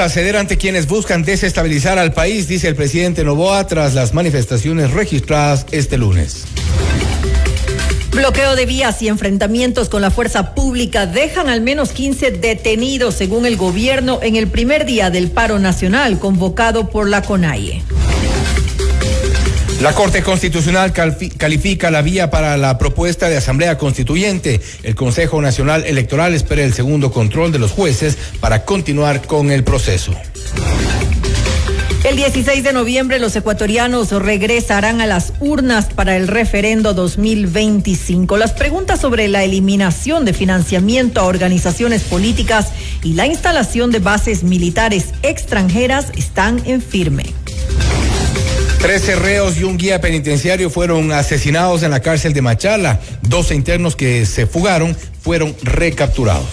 a ceder ante quienes buscan desestabilizar al país, dice el presidente Noboa tras las manifestaciones registradas este lunes. Bloqueo de vías y enfrentamientos con la fuerza pública dejan al menos 15 detenidos, según el gobierno, en el primer día del paro nacional convocado por la CONAIE. La Corte Constitucional califica la vía para la propuesta de Asamblea Constituyente. El Consejo Nacional Electoral espera el segundo control de los jueces para continuar con el proceso. El 16 de noviembre los ecuatorianos regresarán a las urnas para el referendo 2025. Las preguntas sobre la eliminación de financiamiento a organizaciones políticas y la instalación de bases militares extranjeras están en firme. 13 reos y un guía penitenciario fueron asesinados en la cárcel de Machala. 12 internos que se fugaron fueron recapturados.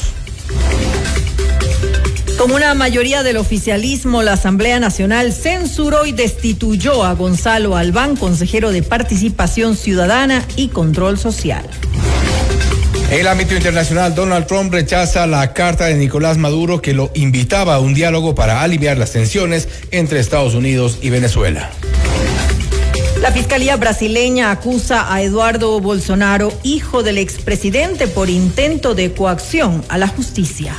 Con una mayoría del oficialismo, la Asamblea Nacional censuró y destituyó a Gonzalo Albán, consejero de Participación Ciudadana y Control Social. En el ámbito internacional, Donald Trump rechaza la carta de Nicolás Maduro que lo invitaba a un diálogo para aliviar las tensiones entre Estados Unidos y Venezuela. La Fiscalía brasileña acusa a Eduardo Bolsonaro, hijo del expresidente, por intento de coacción a la justicia.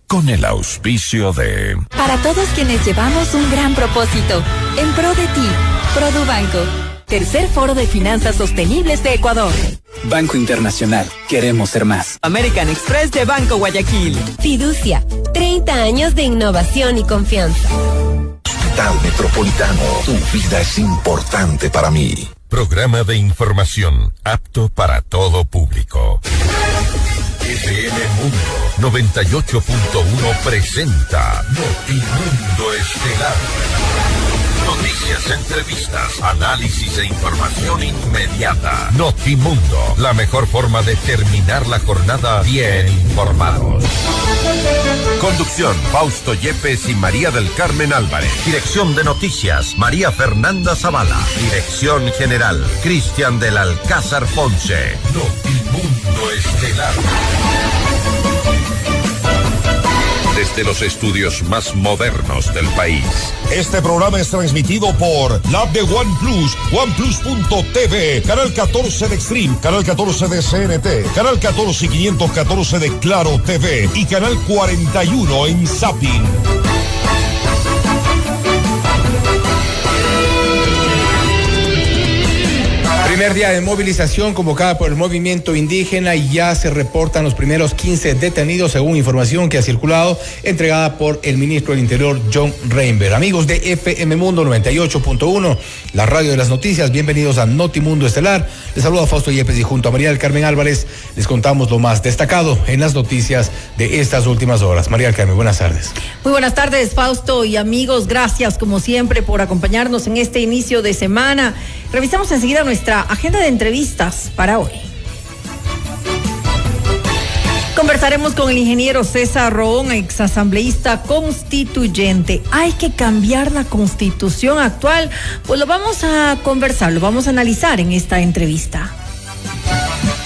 Con el auspicio de... Para todos quienes llevamos un gran propósito, en pro de ti, Produbanco, tercer foro de finanzas sostenibles de Ecuador. Banco Internacional, queremos ser más. American Express de Banco Guayaquil. Fiducia, 30 años de innovación y confianza. Hospital Metropolitano, tu vida es importante para mí. Programa de información apto para todo público. FM Mundo 98.1 presenta Notimundo Estelar. Noticias, entrevistas, análisis e información inmediata. Notimundo, la mejor forma de terminar la jornada bien informados. Conducción, Fausto Yepes y María del Carmen Álvarez. Dirección de noticias, María Fernanda Zavala. Dirección general, Cristian del Alcázar Ponce. Notimundo Estelar. Desde los estudios más modernos del país. Este programa es transmitido por la app de OnePlus, OnePlus.tv, Canal 14 de Extreme, Canal 14 de CNT, Canal 14 y 514 de Claro TV y Canal 41 en Zapping. Primer día de movilización convocada por el movimiento indígena y ya se reportan los primeros 15 detenidos según información que ha circulado entregada por el ministro del Interior John Reinberg. Amigos de FM Mundo 98.1, la radio de las noticias, bienvenidos a Notimundo Estelar. Les saluda Fausto Yepes y junto a María del Carmen Álvarez les contamos lo más destacado en las noticias de estas últimas horas. María del Carmen, buenas tardes. Muy buenas tardes, Fausto y amigos, gracias como siempre por acompañarnos en este inicio de semana. Revisamos enseguida nuestra agenda de entrevistas para hoy. Conversaremos con el ingeniero César Roón, exasambleísta constituyente. ¿Hay que cambiar la constitución actual? Pues lo vamos a conversar, lo vamos a analizar en esta entrevista.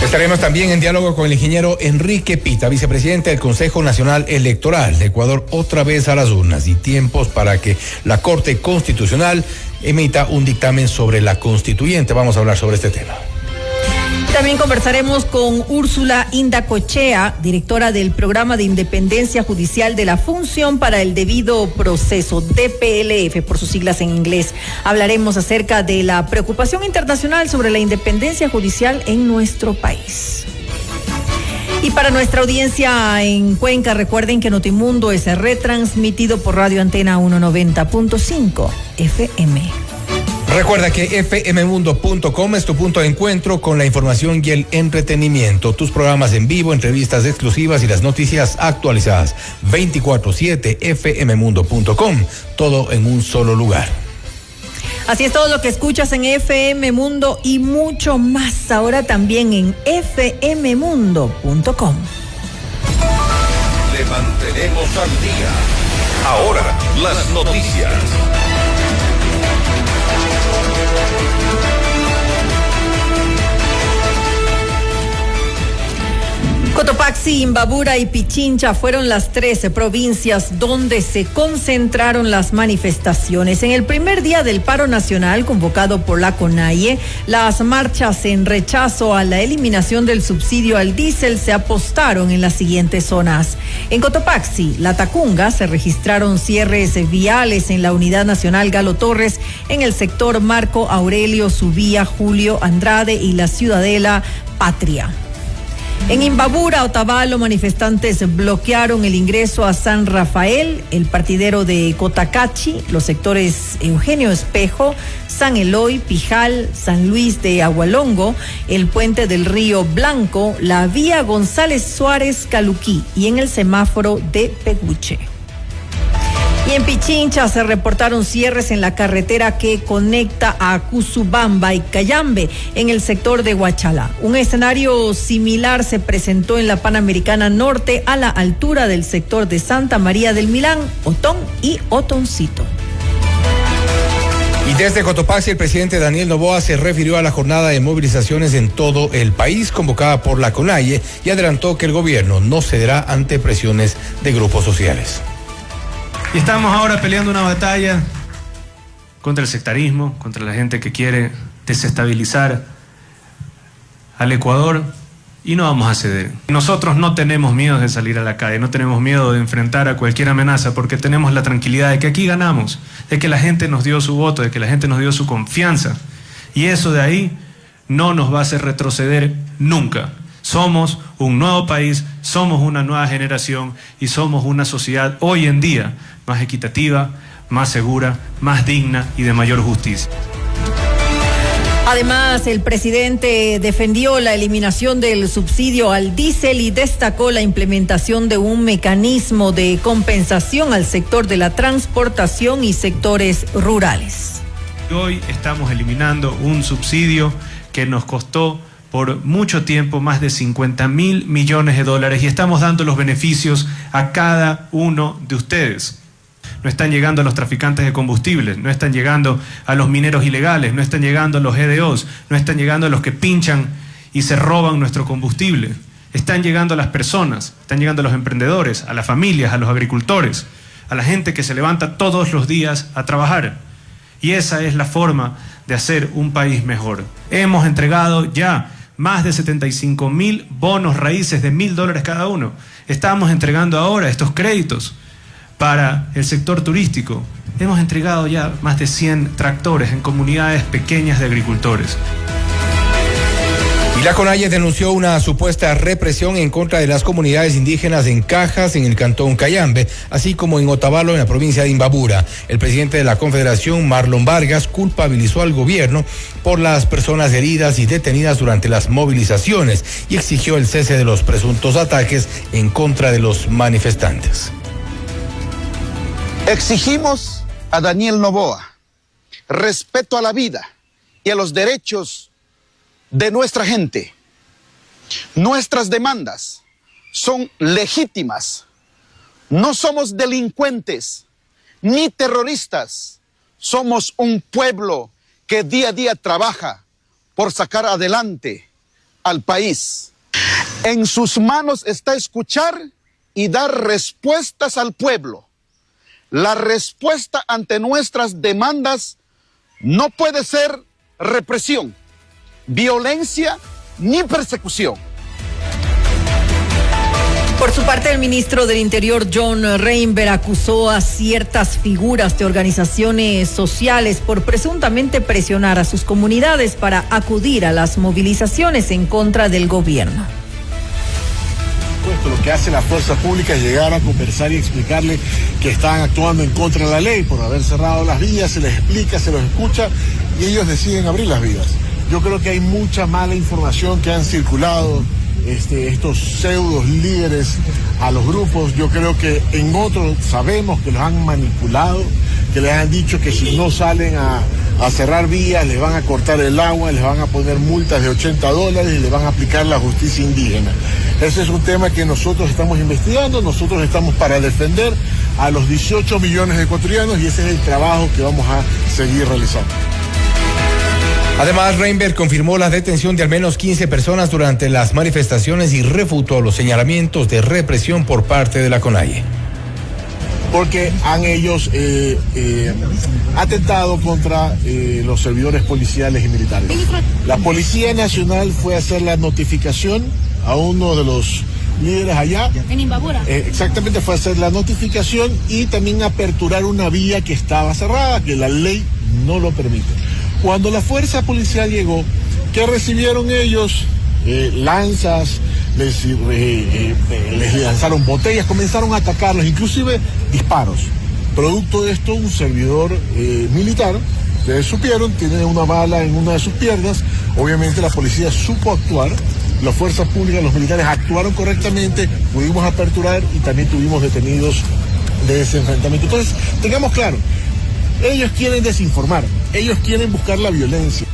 Estaremos también en diálogo con el ingeniero Enrique Pita, vicepresidente del Consejo Nacional Electoral. Ecuador otra vez a las urnas y tiempos para que la Corte Constitucional emita un dictamen sobre la constituyente. Vamos a hablar sobre este tema. También conversaremos con Úrsula Indacochea, directora del Programa de Independencia Judicial de la Función para el Debido Proceso, DPLF por sus siglas en inglés. Hablaremos acerca de la preocupación internacional sobre la independencia judicial en nuestro país. Y para nuestra audiencia en Cuenca, recuerden que Notimundo es retransmitido por Radio Antena 190.5 FM. Recuerda que fmmundo.com es tu punto de encuentro con la información y el entretenimiento. Tus programas en vivo, entrevistas exclusivas y las noticias actualizadas. 24/7 fmmundo.com. Todo en un solo lugar. Así es, todo lo que escuchas en FM Mundo y mucho más ahora también en fmmundo.com. Le mantenemos al día. Ahora, las noticias. Cotopaxi, Imbabura y Pichincha fueron las 13 provincias donde se concentraron las manifestaciones. En el primer día del paro nacional convocado por la CONAIE, las marchas en rechazo a la eliminación del subsidio al diésel se apostaron en las siguientes zonas. En Cotopaxi, La Tacunga, se registraron cierres viales en la Unidad Nacional Galo Torres, en el sector Marco Aurelio Subía, Julio Andrade y la Ciudadela Patria. En Imbabura, Otavalo, manifestantes bloquearon el ingreso a San Rafael, el partidero de Cotacachi, los sectores Eugenio Espejo, San Eloy, Pijal, San Luis de Agualongo, el puente del Río Blanco, la vía González Suárez Caluquí y en el semáforo de Peguche. Y en Pichincha se reportaron cierres en la carretera que conecta a Cuzubamba y Cayambe en el sector de Huachala. Un escenario similar se presentó en la Panamericana Norte a la altura del sector de Santa María del Milán, Otón y Otoncito. Y desde Cotopaxi, el presidente Daniel Noboa se refirió a la jornada de movilizaciones en todo el país convocada por la CONAIE y adelantó que el gobierno no cederá ante presiones de grupos sociales. Y estamos ahora peleando una batalla contra el sectarismo, contra la gente que quiere desestabilizar al Ecuador y no vamos a ceder. Nosotros no tenemos miedo de salir a la calle, no tenemos miedo de enfrentar a cualquier amenaza porque tenemos la tranquilidad de que aquí ganamos, de que la gente nos dio su voto, de que la gente nos dio su confianza y eso de ahí no nos va a hacer retroceder nunca. Somos un nuevo país, somos una nueva generación y somos una sociedad hoy en día más equitativa, más segura, más digna y de mayor justicia. Además, el presidente defendió la eliminación del subsidio al diésel y destacó la implementación de un mecanismo de compensación al sector de la transportación y sectores rurales. Hoy estamos eliminando un subsidio que nos costó por mucho tiempo más de 50.000 millones de dólares y estamos dando los beneficios a cada uno de ustedes. No están llegando a los traficantes de combustibles, no están llegando a los mineros ilegales, no están llegando a los EDOs, no están llegando a los que pinchan y se roban nuestro combustible. Están llegando a las personas, están llegando a los emprendedores, a las familias, a los agricultores, a la gente que se levanta todos los días a trabajar. Y esa es la forma de hacer un país mejor. Hemos entregado ya más de 75.000 bonos raíces de $1.000 cada uno. Estamos entregando ahora estos créditos para el sector turístico. Hemos entregado ya más de 100 tractores en comunidades pequeñas de agricultores. Y la CONAIE denunció una supuesta represión en contra de las comunidades indígenas en Cajas, en el cantón Cayambe, así como en Otavalo, en la provincia de Imbabura. El presidente de la Confederación, Marlon Vargas, culpabilizó al gobierno por las personas heridas y detenidas durante las movilizaciones y exigió el cese de los presuntos ataques en contra de los manifestantes. Exigimos a Daniel Noboa respeto a la vida y a los derechos de nuestra gente. Nuestras demandas son legítimas. No somos delincuentes ni terroristas. Somos un pueblo que día a día trabaja por sacar adelante al país. En sus manos está escuchar y dar respuestas al pueblo. La respuesta ante nuestras demandas no puede ser represión, violencia ni persecución. Por su parte, el ministro del Interior, John Reinberg, acusó a ciertas figuras de organizaciones sociales por presuntamente presionar a sus comunidades para acudir a las movilizaciones en contra del gobierno. Lo que hace la fuerza pública es llegar a conversar y explicarle que están actuando en contra de la ley por haber cerrado las vías, se les explica, se los escucha y ellos deciden abrir las vías. Yo creo que hay mucha mala información que han circulado estos pseudos líderes a los grupos. Yo creo que en otros sabemos que los han manipulado, que les han dicho que si no salen a cerrar vías les van a cortar el agua, les van a poner multas de $80 y les van a aplicar la justicia indígena. Ese es un tema que nosotros estamos investigando, nosotros estamos para defender a los 18 millones de ecuatorianos y ese es el trabajo que vamos a seguir realizando. Además, Reinberg confirmó la detención de al menos 15 personas durante las manifestaciones y refutó los señalamientos de represión por parte de la CONAIE. Porque han ellos atentado contra los servidores policiales y militares. La Policía Nacional fue a hacer la notificación a uno de los líderes allá. En Imbabura. Exactamente, fue a hacer la notificación y también aperturar una vía que estaba cerrada, que la ley no lo permite. Cuando la fuerza policial llegó, ¿qué recibieron ellos? Lanzas, les lanzaron botellas, comenzaron a atacarlos, inclusive disparos. Producto de esto, un servidor militar, ustedes supieron, tiene una bala en una de sus piernas. Obviamente la policía supo actuar, las fuerzas públicas, los militares actuaron correctamente, pudimos aperturar y también tuvimos detenidos de ese enfrentamiento. Entonces, tengamos claro, ellos quieren desinformar, ellos quieren buscar la violencia.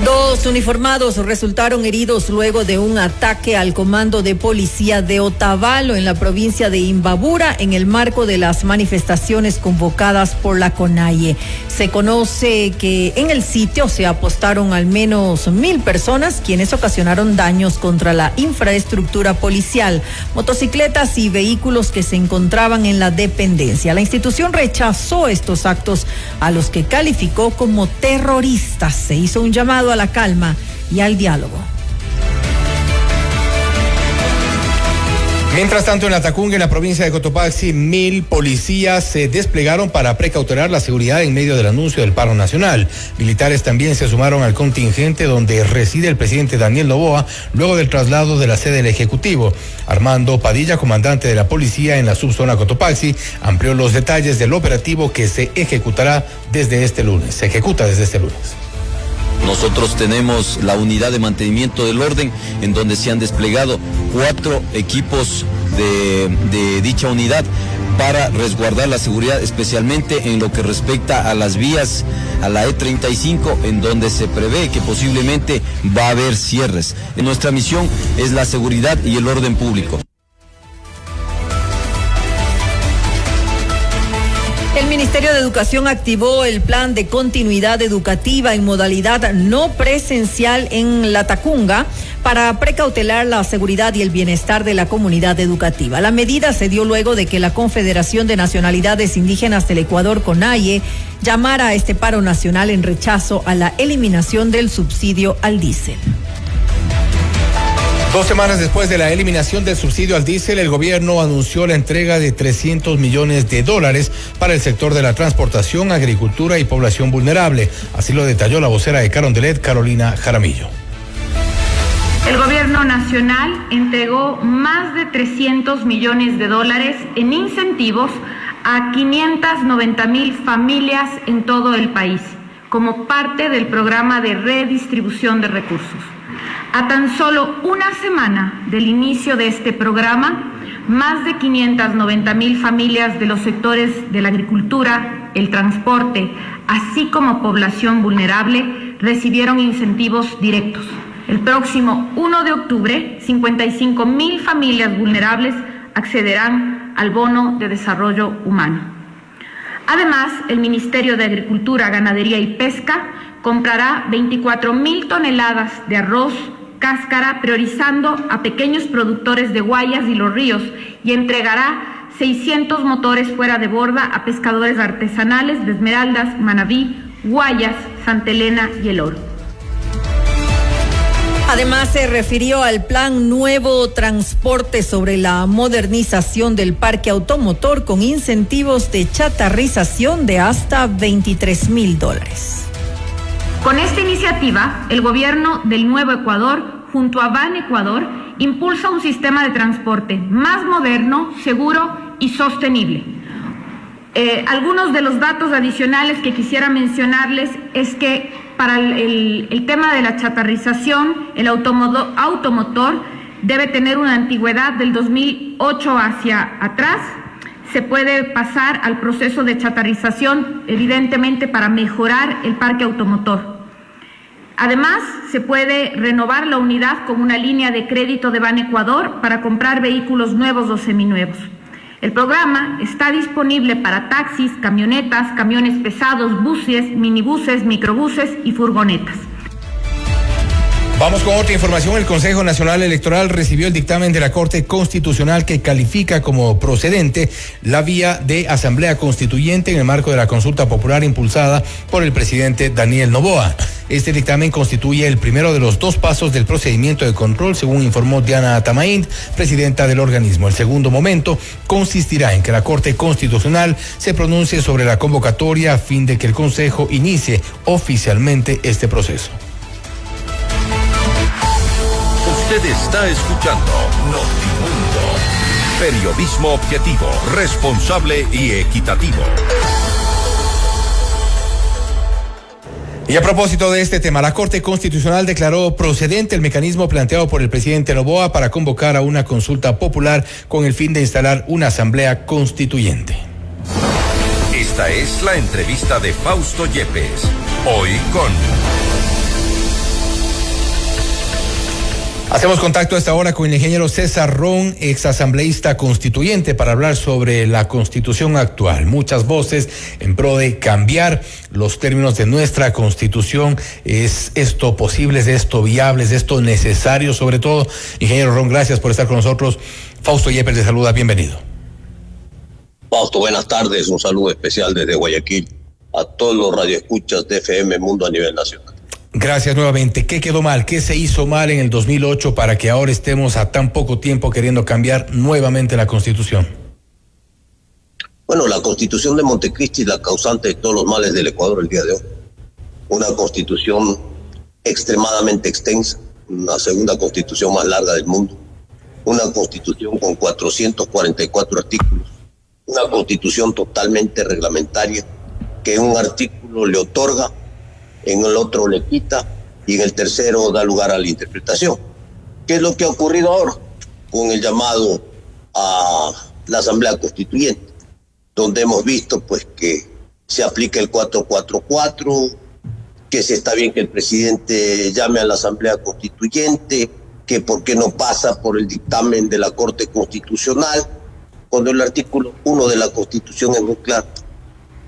2 uniformados resultaron heridos luego de un ataque al comando de policía de Otavalo en la provincia de Imbabura en el marco de las manifestaciones convocadas por la CONAIE. Se conoce que en el sitio se apostaron al menos 1,000 personas, quienes ocasionaron daños contra la infraestructura policial, motocicletas y vehículos que se encontraban en la dependencia. La institución rechazó estos actos, a los que calificó como terroristas. Se hizo un llamado a la calma y al diálogo. Mientras tanto, en la Tacunga, en la provincia de Cotopaxi, 1,000 policías se desplegaron para precautelar la seguridad en medio del anuncio del paro nacional. Militares también se sumaron al contingente donde reside el presidente Daniel Noboa, luego del traslado de la sede del Ejecutivo. Armando Padilla, comandante de la policía en la subzona Cotopaxi, amplió los detalles del operativo que se ejecuta desde este lunes. Nosotros tenemos la unidad de mantenimiento del orden, en donde se han desplegado 4 equipos de dicha unidad para resguardar la seguridad, especialmente en lo que respecta a las vías, a la E35, en donde se prevé que posiblemente va a haber cierres. Nuestra misión es la seguridad y el orden público. El Ministerio de Educación activó el plan de continuidad educativa en modalidad no presencial en la Tacunga para precautelar la seguridad y el bienestar de la comunidad educativa. La medida se dio luego de que la Confederación de Nacionalidades Indígenas del Ecuador, CONAIE, llamara a este paro nacional en rechazo a la eliminación del subsidio al diésel. 2 semanas después de la eliminación del subsidio al diésel, el gobierno anunció la entrega de $300 millones para el sector de la transportación, agricultura y población vulnerable. Así lo detalló la vocera de Carondelet, Carolina Jaramillo. El gobierno nacional entregó más de $300 millones en incentivos a 590,000 familias en todo el país, como parte del programa de redistribución de recursos. A tan solo una semana del inicio de este programa, más de 590,000 familias de los sectores de la agricultura, el transporte, así como población vulnerable, recibieron incentivos directos. El próximo 1 de octubre, 55,000 familias vulnerables accederán al bono de desarrollo humano. Además, el Ministerio de Agricultura, Ganadería y Pesca comprará 24,000 toneladas de arroz, cáscara, priorizando a pequeños productores de Guayas y Los Ríos, y entregará 600 motores fuera de borda a pescadores artesanales de Esmeraldas, Manabí, Guayas, Santa Elena y El Oro. Además, se refirió al plan Nuevo Transporte sobre la modernización del parque automotor con incentivos de chatarrización de hasta $23,000. Con esta iniciativa, el gobierno del Nuevo Ecuador, junto a Ban Ecuador, impulsa un sistema de transporte más moderno, seguro y sostenible. Algunos de los datos adicionales que quisiera mencionarles es que para el tema de la chatarrización, el automotor debe tener una antigüedad del 2008 hacia atrás. Se puede pasar al proceso de chatarrización, evidentemente, para mejorar el parque automotor. Además, se puede renovar la unidad con una línea de crédito de Ban Ecuador para comprar vehículos nuevos o seminuevos. El programa está disponible para taxis, camionetas, camiones pesados, buses, minibuses, microbuses y furgonetas. Vamos con otra información. El Consejo Nacional Electoral recibió el dictamen de la Corte Constitucional que califica como procedente la vía de asamblea constituyente en el marco de la consulta popular impulsada por el presidente Daniel Noboa. Este dictamen constituye el primero de los dos pasos del procedimiento de control, según informó Diana Tamaín, presidenta del organismo. El segundo momento consistirá en que la Corte Constitucional se pronuncie sobre la convocatoria a fin de que el Consejo inicie oficialmente este proceso. Usted está escuchando Notimundo. Periodismo objetivo, responsable y equitativo. Y a propósito de este tema, la Corte Constitucional declaró procedente el mecanismo planteado por el presidente Noboa para convocar a una consulta popular con el fin de instalar una asamblea constituyente. Esta es la entrevista de Fausto Yepes. Hoy con... Hacemos contacto a esta hora con el ingeniero César Ron, exasambleísta constituyente, para hablar sobre la constitución actual. Muchas voces en pro de cambiar los términos de nuestra constitución. ¿Es esto posible? ¿Es esto viable? ¿Es esto necesario? Sobre todo, ingeniero Ron, gracias por estar con nosotros. Fausto Yepes le saluda, bienvenido. Fausto, buenas tardes. Un saludo especial desde Guayaquil a todos los radioescuchas de FM Mundo a nivel nacional. Gracias nuevamente. ¿Qué quedó mal? ¿Qué se hizo mal en el 2008 para que ahora estemos a tan poco tiempo queriendo cambiar nuevamente la Constitución? Bueno, la Constitución de Montecristi es la causante de todos los males del Ecuador el día de hoy. Una Constitución extremadamente extensa, la segunda Constitución más larga del mundo. Una Constitución con 444 artículos. Una Constitución totalmente reglamentaria que en un artículo le otorga, en el otro le quita y en el tercero da lugar a la interpretación. ¿Qué es lo que ha ocurrido ahora con el llamado a la Asamblea Constituyente? Donde hemos visto pues que se aplica el 444, que si está bien que el presidente llame a la Asamblea Constituyente, que por qué no pasa por el dictamen de la Corte Constitucional, cuando el artículo 1 de la Constitución es muy claro.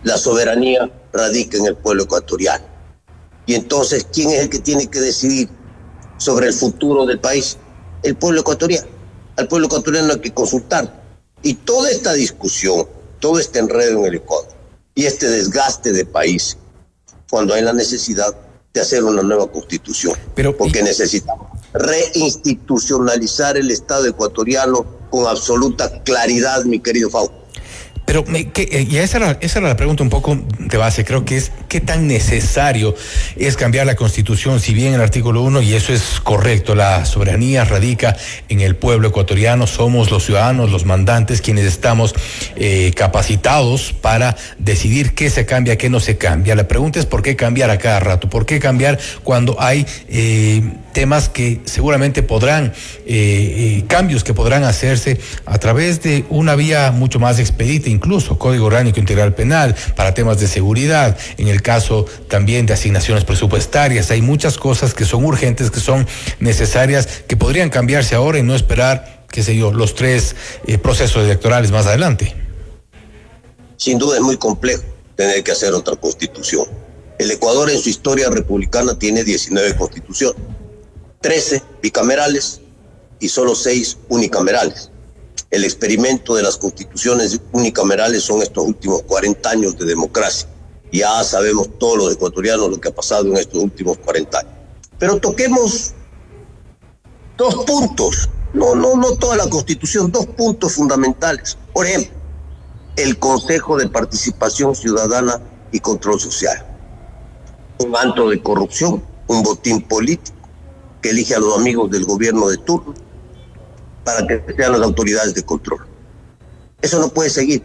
La soberanía radica en el pueblo ecuatoriano. Y entonces, ¿quién es el que tiene que decidir sobre el futuro del país? El pueblo ecuatoriano. Al pueblo ecuatoriano hay que consultar. Y toda esta discusión, todo este enredo en el Ecuador y este desgaste de país, cuando hay la necesidad de hacer una nueva constitución. Porque necesitamos reinstitucionalizar el Estado ecuatoriano con absoluta claridad, mi querido Fausto. Pero esa era la pregunta un poco de base, creo que es ¿qué tan necesario es cambiar la Constitución? Si bien el artículo 1, y eso es correcto, la soberanía radica en el pueblo ecuatoriano, somos los ciudadanos, los mandantes, quienes estamos capacitados para decidir qué se cambia, qué no se cambia. La pregunta es ¿por qué cambiar a cada rato? ¿Por qué cambiar cuando hay temas que seguramente podrán, cambios que podrán hacerse a través de una vía mucho más expedita, incluso Código Orgánico Integral Penal, para temas de seguridad, en el caso también de asignaciones presupuestarias? Hay muchas cosas que son urgentes, que son necesarias, que podrían cambiarse ahora y no esperar, qué sé yo, los 3 procesos electorales más adelante. Sin duda es muy complejo tener que hacer otra constitución. El Ecuador en su historia republicana tiene 19 constituciones, 13 bicamerales y solo 6 unicamerales. El experimento de las constituciones unicamerales son estos últimos 40 años de democracia. Ya sabemos todos los ecuatorianos lo que ha pasado en estos últimos 40 años. Pero toquemos 2 puntos, no toda la Constitución, 2 puntos fundamentales. Por ejemplo, el Consejo de Participación Ciudadana y Control Social. Un antro de corrupción, un botín político que elige a los amigos del gobierno de turno para que sean las autoridades de control. Eso no puede seguir.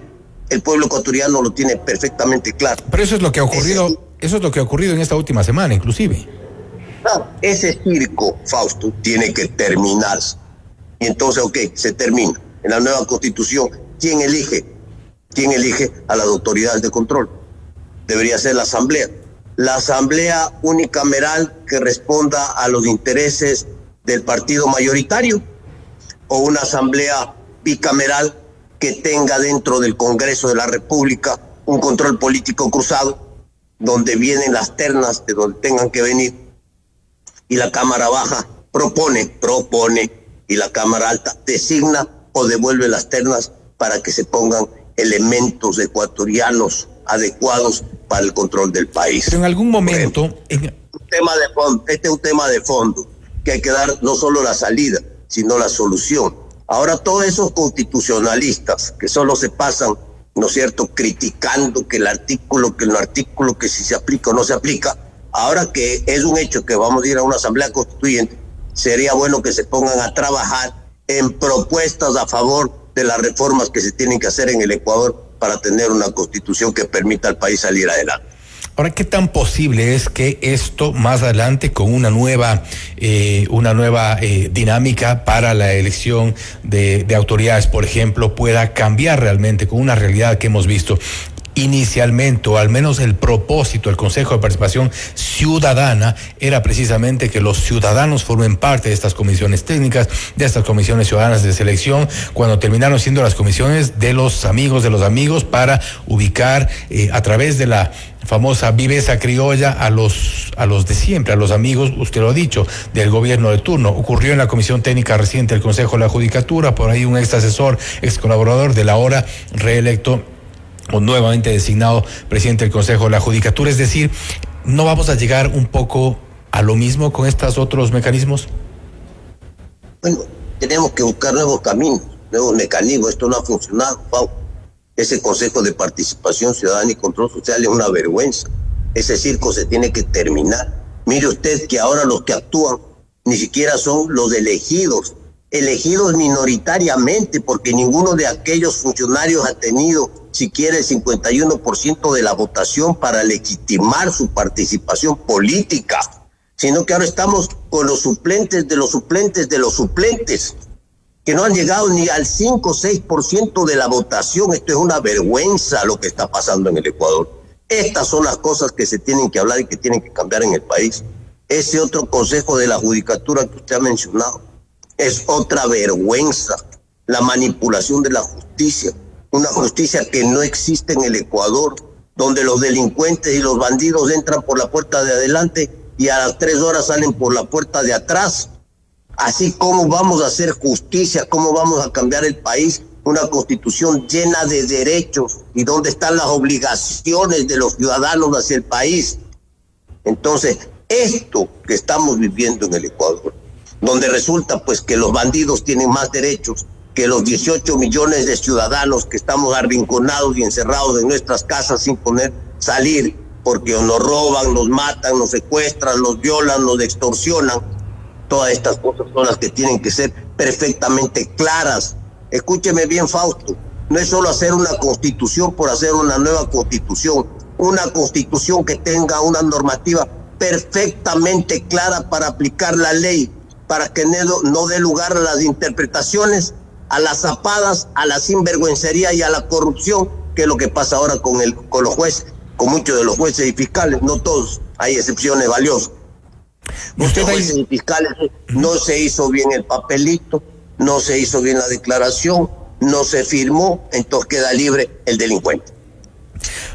El pueblo ecuatoriano lo tiene perfectamente claro. Pero eso es lo que ha ocurrido, en esta última semana, inclusive. Claro, ese circo, Fausto, tiene que terminarse. Y entonces, se termina. En la nueva constitución, ¿quién elige? ¿Quién elige a las autoridades de control? Debería ser la asamblea. La asamblea unicameral que responda a los intereses del partido mayoritario, o una asamblea bicameral que tenga dentro del Congreso de la República un control político cruzado, donde vienen las ternas de donde tengan que venir, y la Cámara Baja propone, y la Cámara Alta designa o devuelve las ternas para que se pongan elementos ecuatorianos adecuados para el control del país. Pero en algún momento... Este es un tema de fondo, que hay que dar no solo la salida, sino la solución. Ahora todos esos constitucionalistas que solo se pasan, ¿no es cierto?, criticando que el artículo, que si se aplica o no se aplica, ahora que es un hecho que vamos a ir a una asamblea constituyente, sería bueno que se pongan a trabajar en propuestas a favor de las reformas que se tienen que hacer en el Ecuador para tener una constitución que permita al país salir adelante. Ahora, ¿qué tan posible es que esto más adelante, con una nueva dinámica para la elección de autoridades, por ejemplo, pueda cambiar realmente con una realidad que hemos visto inicialmente, o al menos el propósito del Consejo de Participación Ciudadana era precisamente que los ciudadanos formen parte de estas comisiones técnicas, de estas comisiones ciudadanas de selección, cuando terminaron siendo las comisiones de los amigos para ubicar a través de la famosa viveza criolla a los de siempre, a los amigos, usted lo ha dicho, del gobierno de turno. Ocurrió en la comisión técnica reciente del Consejo de la Judicatura, por ahí un ex asesor, ex colaborador del ahora reelecto o nuevamente designado presidente del Consejo de la Judicatura. Es decir, ¿no vamos a llegar un poco a lo mismo con estos otros mecanismos? Bueno, tenemos que buscar nuevos caminos, nuevos mecanismos. Esto no ha funcionado, Pau. Ese Consejo de Participación Ciudadana y Control Social es una vergüenza. Ese circo se tiene que terminar. Mire usted que ahora los que actúan ni siquiera son los elegidos minoritariamente, porque ninguno de aquellos funcionarios ha tenido siquiera el 51% de la votación para legitimar su participación política, sino que ahora estamos con los suplentes de los suplentes de los suplentes, que no han llegado ni al 5 o 6% de la votación. Esto es una vergüenza lo que está pasando en el Ecuador. Estas son las cosas que se tienen que hablar y que tienen que cambiar en el país. Ese otro Consejo de la Judicatura que usted ha mencionado es otra vergüenza, la manipulación de la justicia, una justicia que no existe en el Ecuador, donde los delincuentes y los bandidos entran por la puerta de adelante y a las 3 horas salen por la puerta de atrás. Así, ¿cómo vamos a hacer justicia? ¿Cómo vamos a cambiar el país? Una constitución llena de derechos y donde están las obligaciones de los ciudadanos hacia el país. Entonces, esto que estamos viviendo en el Ecuador, donde resulta pues que los bandidos tienen más derechos que los 18 millones de ciudadanos que estamos arrinconados y encerrados en nuestras casas sin poder salir, porque nos roban, nos matan, nos secuestran, nos violan, nos extorsionan. Todas estas cosas son las que tienen que ser perfectamente claras. Escúcheme bien, Fausto, no es solo hacer una constitución por hacer una nueva constitución, una constitución que tenga una normativa perfectamente clara para aplicar la ley, para que no dé lugar a las interpretaciones, a las zapadas, a la sinvergüencería y a la corrupción, que es lo que pasa ahora con los jueces, con muchos de los jueces y fiscales, no todos, hay excepciones valiosas. Muchos jueces y fiscales no se hizo bien el papelito, no se hizo bien la declaración, no se firmó, entonces queda libre el delincuente.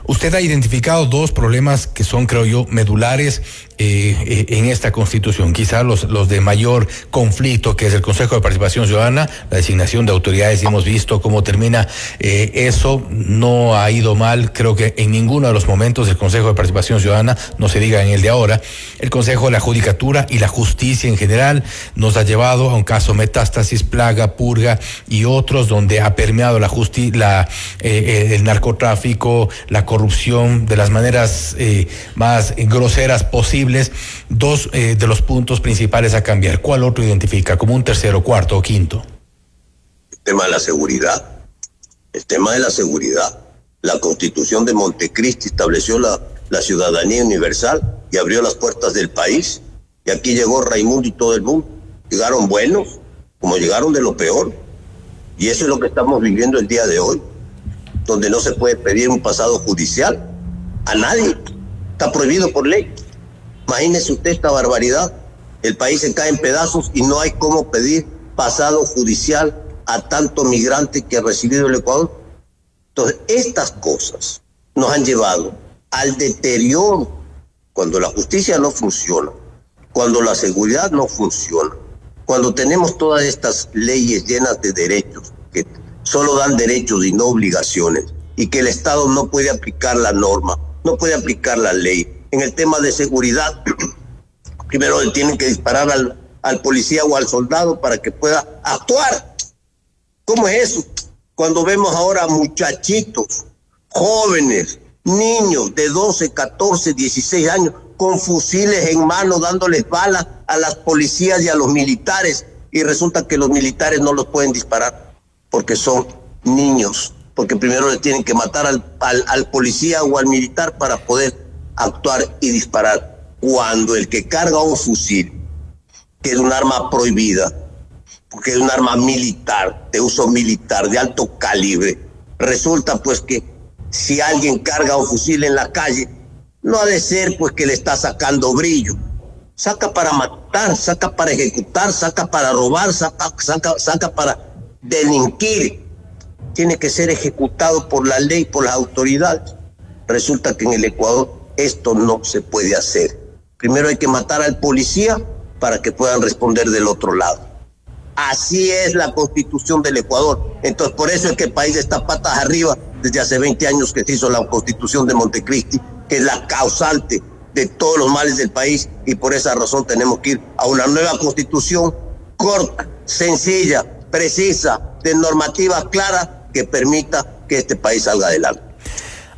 Usted ha identificado dos problemas que son, creo yo, medulares en esta Constitución, quizás los de mayor conflicto, que es el Consejo de Participación Ciudadana, la designación de autoridades, y hemos visto cómo termina eso. No ha ido mal, creo que en ninguno de los momentos del Consejo de Participación Ciudadana, no se diga en el de ahora. El Consejo de la Judicatura y la justicia en general nos ha llevado a un caso Metástasis, Plaga, Purga y otros, donde ha permeado el narcotráfico, la corrupción de las maneras más groseras posibles. Dos de los puntos principales a cambiar. ¿Cuál otro identifica como un tercero, cuarto o quinto? El tema de la seguridad. El tema de la seguridad. La Constitución de Montecristi estableció la ciudadanía universal y abrió las puertas del país. Y aquí llegó Raimundo y todo el mundo. Llegaron buenos, como llegaron de lo peor. Y eso es lo que estamos viviendo el día de hoy, donde no se puede pedir un pasado judicial a nadie. Está prohibido por ley. Imagínese usted esta barbaridad. El país se cae en pedazos y no hay cómo pedir pasado judicial a tanto migrante que ha recibido el Ecuador. Entonces, estas cosas nos han llevado al deterioro. Cuando la justicia no funciona, cuando la seguridad no funciona, cuando tenemos todas estas leyes llenas de derechos, que solo dan derechos y no obligaciones, y que el Estado no puede aplicar la norma, no puede aplicar la ley. En el tema de seguridad, primero le tienen que disparar al policía o al soldado para que pueda actuar. ¿Cómo es eso? Cuando vemos ahora muchachitos, jóvenes, niños de 12, 14, 16 años, con fusiles en mano, dándoles balas a las policías y a los militares, y resulta que los militares no los pueden disparar, porque son niños, porque primero le tienen que matar al policía o al militar para poder actuar y disparar. Cuando el que carga un fusil, que es un arma prohibida, porque es un arma militar, de uso militar, de alto calibre, resulta pues que si alguien carga un fusil en la calle, no ha de ser pues que le está sacando brillo. Saca para matar, saca para ejecutar, saca para robar, saca para delinquir. Tiene que ser ejecutado por la ley, por las autoridades. Resulta que en el Ecuador esto no se puede hacer. Primero hay que matar al policía para que puedan responder del otro lado. Así es la Constitución del Ecuador. Entonces, por eso es que el país está patas arriba desde hace 20 años que se hizo la Constitución de Montecristi, que es la causante de todos los males del país, y por esa razón tenemos que ir a una nueva Constitución corta, sencilla, precisa, de normativas claras que permita que este país salga adelante.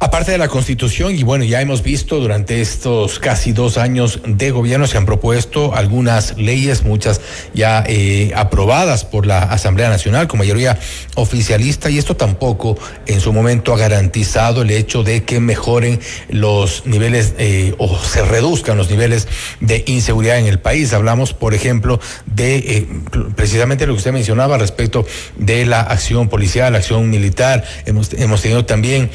Aparte de la Constitución, y bueno, ya hemos visto durante estos casi 2 años de gobierno, se han propuesto algunas leyes, muchas ya aprobadas por la Asamblea Nacional con mayoría oficialista, y esto tampoco en su momento ha garantizado el hecho de que mejoren los niveles o se reduzcan los niveles de inseguridad en el país. Hablamos, por ejemplo, de precisamente lo que usted mencionaba respecto de la acción policial, la acción militar. Hemos tenido también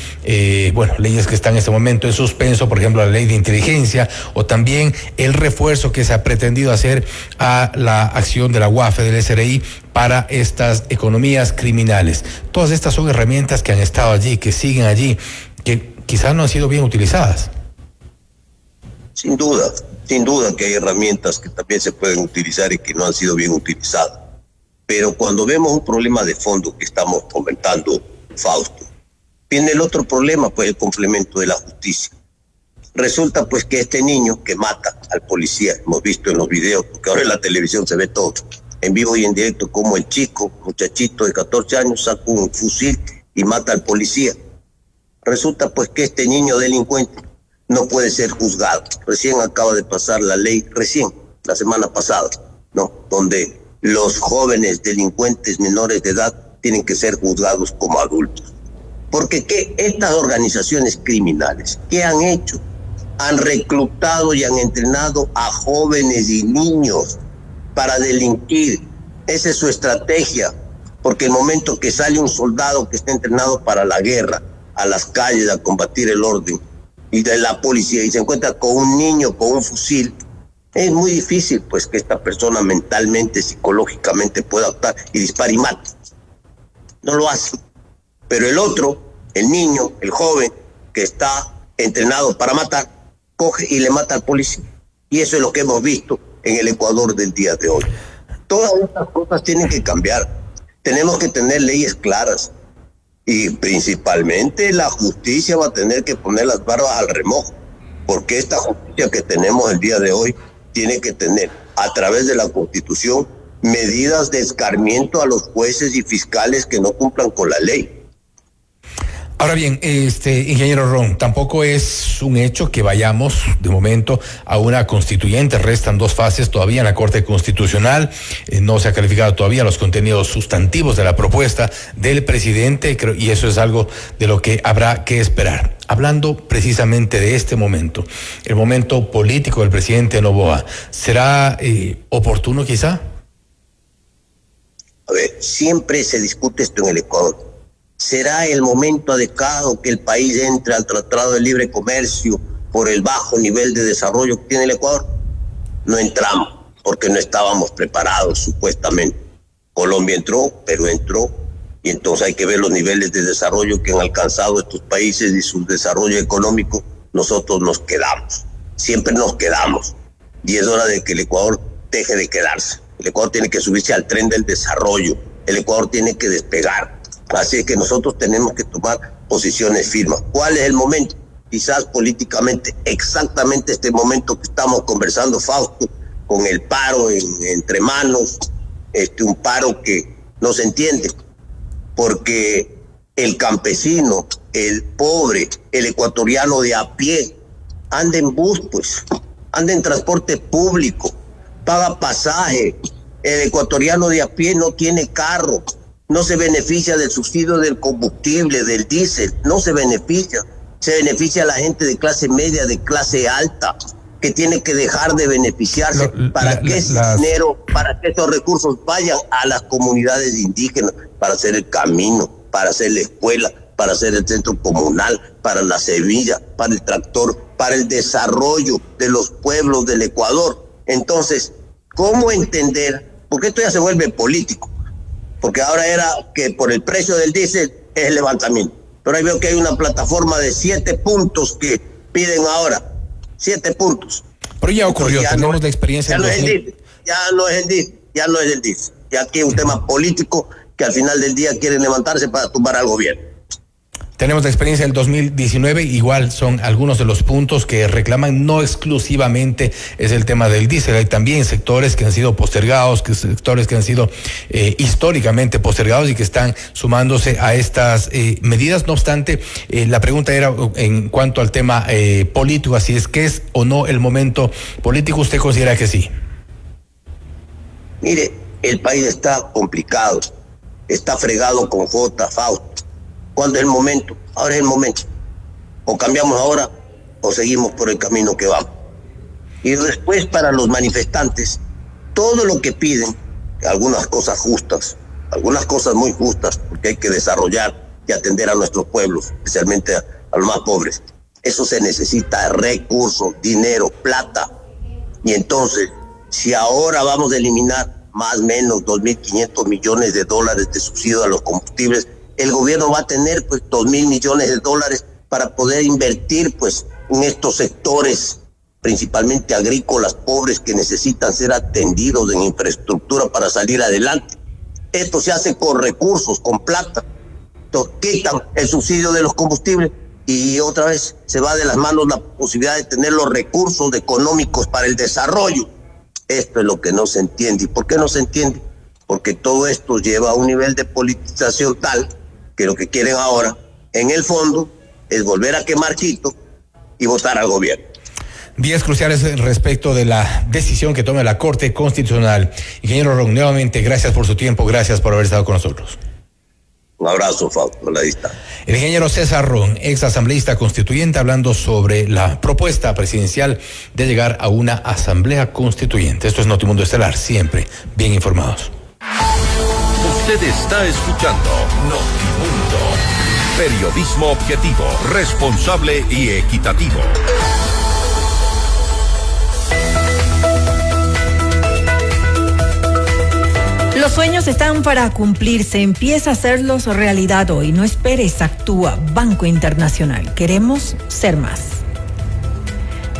leyes que están en este momento en suspenso, por ejemplo, la ley de inteligencia, o también el refuerzo que se ha pretendido hacer a la acción de la UAFE, del SRI, para estas economías criminales. Todas estas son herramientas que han estado allí, que siguen allí, que quizás no han sido bien utilizadas. Sin duda que hay herramientas que también se pueden utilizar y que no han sido bien utilizadas. Pero cuando vemos un problema de fondo que estamos comentando, Fausto, tiene el otro problema, pues el complemento de la justicia. Resulta pues que este niño que mata al policía, hemos visto en los videos, porque ahora en la televisión se ve todo, en vivo y en directo, como el muchachito de 14 años, saca un fusil y mata al policía. Resulta pues que este niño delincuente no puede ser juzgado. Recién acaba de pasar la ley, la semana pasada, ¿no? Donde los jóvenes delincuentes menores de edad tienen que ser juzgados como adultos. Porque estas organizaciones criminales, ¿qué han hecho? Han reclutado y han entrenado a jóvenes y niños para delinquir. Esa es su estrategia, porque el momento que sale un soldado que está entrenado para la guerra, a las calles a combatir el orden, y de la policía, y se encuentra con un niño con un fusil, es muy difícil pues que esta persona mentalmente, psicológicamente pueda actuar y dispare y mate. No lo hace. Pero el otro, el niño, el joven, que está entrenado para matar, coge y le mata al policía. Y eso es lo que hemos visto en el Ecuador del día de hoy. Todas estas cosas tienen que cambiar. Tenemos que tener leyes claras. Y principalmente la justicia va a tener que poner las barbas al remojo. Porque esta justicia que tenemos el día de hoy tiene que tener, a través de la Constitución, medidas de escarmiento a los jueces y fiscales que no cumplan con la ley. Ahora bien, ingeniero Ron, tampoco es un hecho que vayamos de momento a una constituyente. Restan 2 fases todavía en la Corte Constitucional. No se ha calificado todavía los contenidos sustantivos de la propuesta del presidente, y eso es algo de lo que habrá que esperar. Hablando precisamente de este momento, el momento político del presidente Noboa, ¿será oportuno quizá? A ver, siempre se discute esto en el Ecuador. ¿Será el momento adecuado que el país entre al Tratado de Libre Comercio por el bajo nivel de desarrollo que tiene el Ecuador? No entramos porque no estábamos preparados supuestamente. Colombia entró, Perú entró, y entonces hay que ver los niveles de desarrollo que han alcanzado estos países y su desarrollo económico. Nosotros nos quedamos, siempre nos quedamos, y es hora de que el Ecuador deje de quedarse. El Ecuador tiene que subirse al tren del desarrollo, el Ecuador tiene que despegar, así es que nosotros tenemos que tomar posiciones firmes. ¿Cuál es el momento? Quizás políticamente, exactamente este momento que estamos conversando, Fausto, con el paro entre manos, un paro que no se entiende, porque el campesino, el pobre, el ecuatoriano de a pie, anda en bus, pues, anda en transporte público, paga pasaje. El ecuatoriano de a pie no tiene carro, no se beneficia del subsidio del combustible, del diésel, no se beneficia. Se beneficia a la gente de clase media, de clase alta, que tiene que dejar de beneficiarse para que ese dinero, para que esos recursos vayan a las comunidades indígenas, para hacer el camino, para hacer la escuela, para hacer el centro comunal, para la semilla, para el tractor, para el desarrollo de los pueblos del Ecuador. Entonces, ¿cómo entender? Porque esto ya se vuelve político, porque ahora era que por el precio del diésel es el levantamiento. Pero ahí veo que hay una plataforma de 7 puntos que piden ahora. 7 puntos. Pero ya ocurrió, tenemos la experiencia. Ya no es el DIF, ya no es el DIF. Ya aquí es un tema político que al final del día quieren levantarse para tumbar al gobierno. Tenemos la experiencia del 2019, igual son algunos de los puntos que reclaman, no exclusivamente es el tema del diésel, hay también sectores que han sido postergados, sectores que han sido históricamente postergados y que están sumándose a estas medidas. No obstante, la pregunta era en cuanto al tema político, así es que es o no el momento político. ¿Usted considera que sí? Mire, el país está complicado, está fregado con Fausto. ¿Cuándo es el momento? Ahora es el momento. O cambiamos ahora o seguimos por el camino que vamos. Y después, para los manifestantes, todo lo que piden, algunas cosas justas, algunas cosas muy justas, porque hay que desarrollar y atender a nuestros pueblos, especialmente a los más pobres. Eso se necesita recursos, dinero, plata. Y entonces, si ahora vamos a eliminar más o menos 2.500 millones de dólares de subsidio a los combustibles, el gobierno va a tener pues 2.000 millones de dólares para poder invertir pues en estos sectores, principalmente agrícolas, pobres, que necesitan ser atendidos en infraestructura para salir adelante. Esto se hace con recursos, con plata. Entonces, quitan el subsidio de los combustibles y otra vez se va de las manos la posibilidad de tener los recursos económicos para el desarrollo. Esto es lo que no se entiende. ¿Y por qué no se entiende? Porque todo esto lleva a un nivel de politización tal que lo que quieren ahora, en el fondo, es volver a quemar Quito y votar al gobierno. Días cruciales respecto de la decisión que tome la Corte Constitucional. Ingeniero Ron, nuevamente, gracias por su tiempo, gracias por haber estado con nosotros. Un abrazo, Fausto, a la distancia. El ingeniero César Ron, ex asambleísta constituyente, hablando sobre la propuesta presidencial de llegar a una asamblea constituyente. Esto es Notimundo Estelar, siempre bien informados. Usted está escuchando Notimundo. Periodismo objetivo, responsable y equitativo. Los sueños están para cumplirse. Empieza a hacerlos realidad hoy. No esperes, actúa. Banco Internacional. Queremos ser más.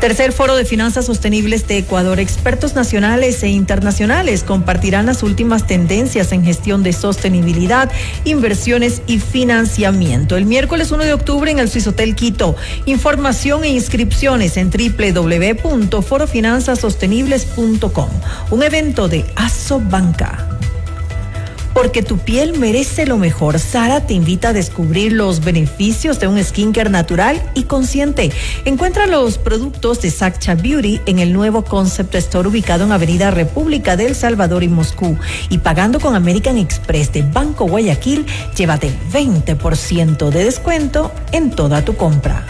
Tercer Foro de Finanzas Sostenibles de Ecuador. Expertos nacionales e internacionales compartirán las últimas tendencias en gestión de sostenibilidad, inversiones y financiamiento. El miércoles 1 de octubre en el Swissotel Quito. Información e inscripciones en www.forofinanzasostenibles.com. Un evento de Asobanca. Porque tu piel merece lo mejor. Sara te invita a descubrir los beneficios de un skincare natural y consciente. Encuentra los productos de Sacha Beauty en el nuevo Concept Store ubicado en Avenida República del Salvador y Moscú. Y pagando con American Express de Banco Guayaquil, llévate 20% de descuento en toda tu compra.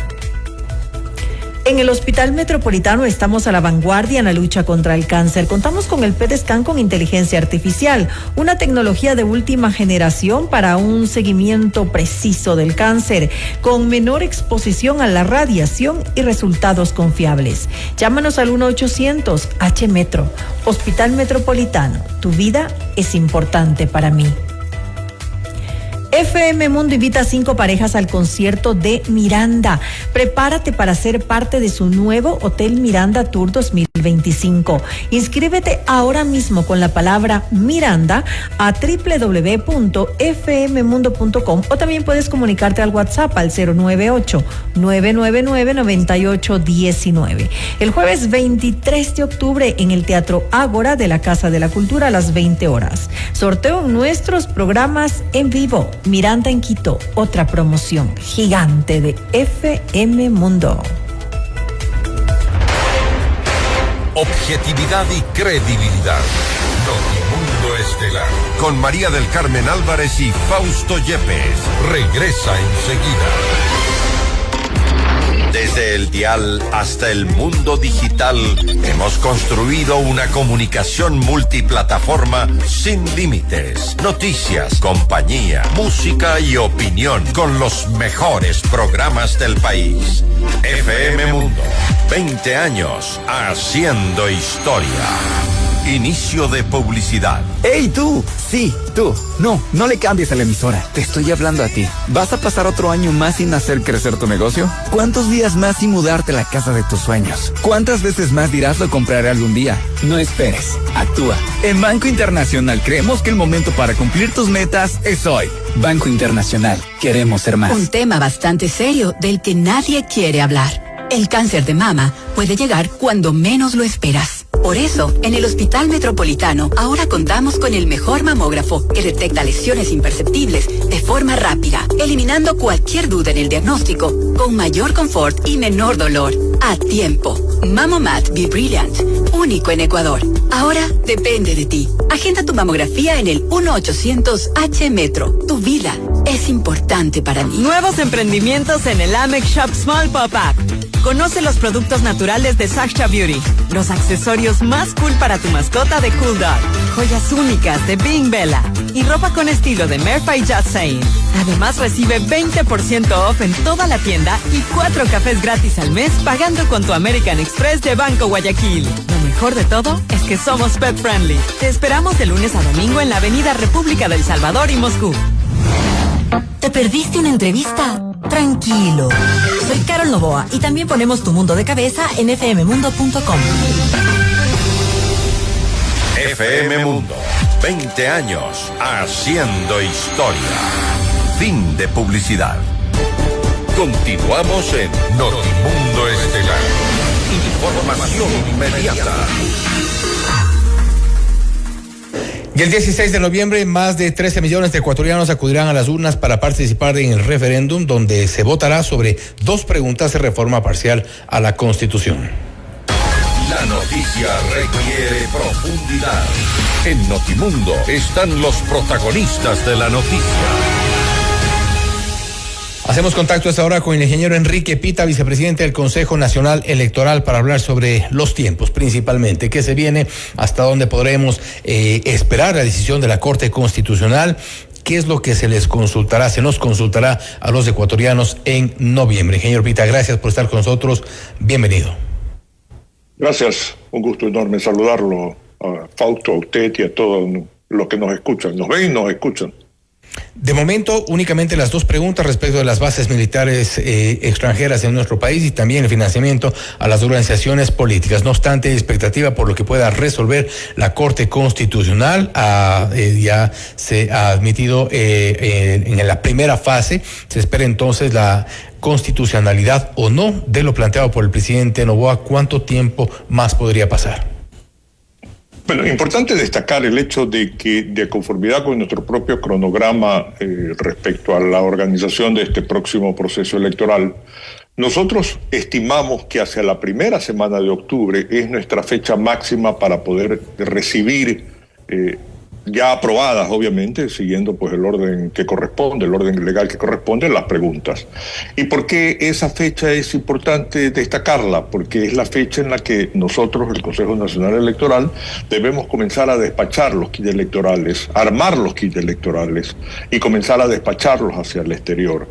En el Hospital Metropolitano estamos a la vanguardia en la lucha contra el cáncer. Contamos con el PET-Scan con inteligencia artificial, una tecnología de última generación para un seguimiento preciso del cáncer, con menor exposición a la radiación y resultados confiables. Llámanos al 1-800-H-Metro. Hospital Metropolitano, tu vida es importante para mí. FM Mundo invita a 5 parejas al concierto de Miranda. Prepárate para ser parte de su nuevo Hotel Miranda Tour 2025. Inscríbete ahora mismo con la palabra Miranda a www.fmmundo.com o también puedes comunicarte al WhatsApp al 098-999-9819. El jueves 23 de octubre en el Teatro Ágora de la Casa de la Cultura a las 20 horas. Sorteo en nuestros programas en vivo. Miranda en Quito, otra promoción gigante de FM Mundo. Objetividad y credibilidad. Notimundo Estelar. Con María del Carmen Álvarez y Fausto Yepes. Regresa enseguida. Desde el dial hasta el mundo digital, hemos construido una comunicación multiplataforma sin límites. Noticias, compañía, música y opinión con los mejores programas del país. FM Mundo, 20 años haciendo historia. Inicio de publicidad. ¡Ey, tú! Sí, tú. No le cambies a la emisora. Te estoy hablando a ti. ¿Vas a pasar otro año más sin hacer crecer tu negocio? ¿Cuántos días más sin mudarte a la casa de tus sueños? ¿Cuántas veces más dirás lo compraré algún día? No esperes. Actúa. En Banco Internacional creemos que el momento para cumplir tus metas es hoy. Banco Internacional. Queremos ser más. Un tema bastante serio del que nadie quiere hablar. El cáncer de mama puede llegar cuando menos lo esperas. Por eso, en el Hospital Metropolitano ahora contamos con el mejor mamógrafo que detecta lesiones imperceptibles de forma rápida, eliminando cualquier duda en el diagnóstico, con mayor confort y menor dolor. A tiempo. Mamomat Be Brilliant, único en Ecuador. Ahora depende de ti. Agenda tu mamografía en el 1-800-H-Metro. Tu vida es importante para mí. Nuevos emprendimientos en el Amex Shop Small Pop-Up. Conoce los productos naturales de Saksha Beauty, los accesorios más cool para tu mascota de Cool Dog, joyas únicas de Being Bella y ropa con estilo de Merfa y Just Saying. Además recibe 20% off en toda la tienda y 4 cafés gratis al mes pagando con tu American Express de Banco Guayaquil. Lo mejor de todo es que somos pet friendly. Te esperamos de lunes a domingo en la Avenida República del Salvador y Moscú. ¿Te perdiste una entrevista? Tranquilo. Soy Carol Novoa y también ponemos tu mundo de cabeza en fmmundo.com. FM Mundo, 20 años haciendo historia. Fin de publicidad. Continuamos en Notimundo Estelar. Información inmediata. Y el 16 de noviembre, más de 13 millones de ecuatorianos acudirán a las urnas para participar en el referéndum, donde se votará sobre 2 preguntas de reforma parcial a la Constitución. La noticia requiere profundidad. En Notimundo están los protagonistas de la noticia. Hacemos contacto hasta ahora con el ingeniero Enrique Pita, vicepresidente del Consejo Nacional Electoral, para hablar sobre los tiempos, principalmente, qué se viene, hasta dónde podremos esperar la decisión de la Corte Constitucional, qué es lo que se nos consultará a los ecuatorianos en noviembre. Ingeniero Pita, gracias por estar con nosotros, bienvenido. Gracias, un gusto enorme saludarlo, a Fausto, a usted y a todos los que nos escuchan, nos ven y nos escuchan. De momento, únicamente las 2 preguntas respecto de las bases militares extranjeras en nuestro país y también el financiamiento a las organizaciones políticas. No obstante, expectativa por lo que pueda resolver la Corte Constitucional. Ya se ha admitido en la primera fase. Se espera entonces la constitucionalidad o no de lo planteado por el presidente Noboa. ¿Cuánto tiempo más podría pasar? Bueno, importante destacar el hecho de que, de conformidad con nuestro propio cronograma respecto a la organización de este próximo proceso electoral, nosotros estimamos que hacia la primera semana de octubre es nuestra fecha máxima para poder recibir ya aprobadas, obviamente, siguiendo pues el orden que corresponde, el orden legal que corresponde, las preguntas. ¿Y por qué esa fecha es importante destacarla? Porque es la fecha en la que nosotros, el Consejo Nacional Electoral, debemos comenzar a despachar los kits electorales, armar los kits electorales y comenzar a despacharlos hacia el exterior.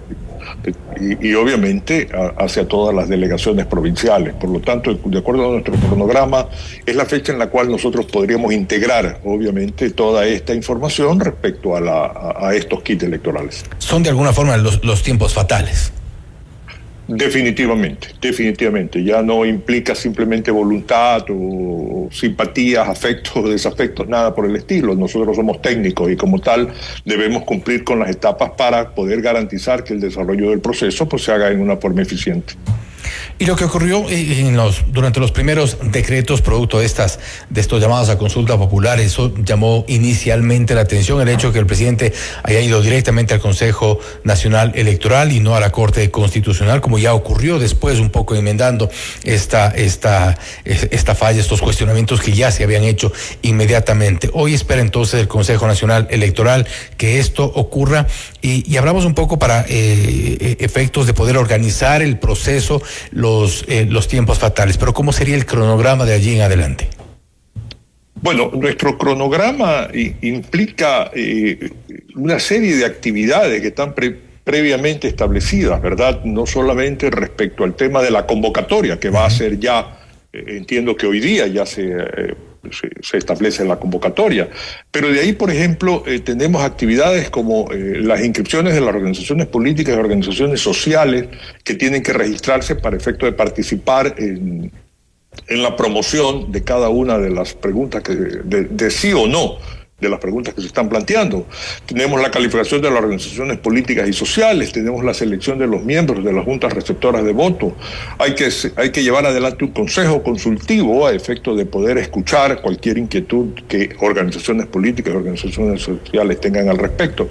Y obviamente hacia todas las delegaciones provinciales. Por lo tanto, de acuerdo a nuestro cronograma, es la fecha en la cual nosotros podríamos integrar, obviamente, toda esta información respecto a estos kits electorales. ¿Son de alguna forma los tiempos fatales? Definitivamente. Ya no implica simplemente voluntad o simpatías, afectos o desafectos, nada por el estilo. Nosotros somos técnicos y como tal debemos cumplir con las etapas para poder garantizar que el desarrollo del proceso pues se haga en una forma eficiente. Y lo que ocurrió durante los primeros decretos producto de estos llamados a consulta popular, eso llamó inicialmente la atención, el hecho de que el presidente haya ido directamente al Consejo Nacional Electoral y no a la Corte Constitucional, como ya ocurrió después, un poco enmendando esta falla, estos cuestionamientos que ya se habían hecho inmediatamente. Hoy espera entonces el Consejo Nacional Electoral que esto ocurra y hablamos un poco para efectos de poder organizar el proceso, los tiempos fatales, pero ¿cómo sería el cronograma de allí en adelante? Bueno, nuestro cronograma implica una serie de actividades que están previamente establecidas, ¿verdad? No solamente respecto al tema de la convocatoria, que va a ser ya, entiendo que hoy día ya se establece la convocatoria, pero de ahí, por ejemplo, tenemos actividades como las inscripciones de las organizaciones políticas y organizaciones sociales que tienen que registrarse para efecto de participar en la promoción de cada una de las preguntas de sí o no de las preguntas que se están planteando. Tenemos la calificación de las organizaciones políticas y sociales, tenemos la selección de los miembros de las juntas receptoras de voto. Hay que llevar adelante un consejo consultivo a efecto de poder escuchar cualquier inquietud que organizaciones políticas y organizaciones sociales tengan al respecto.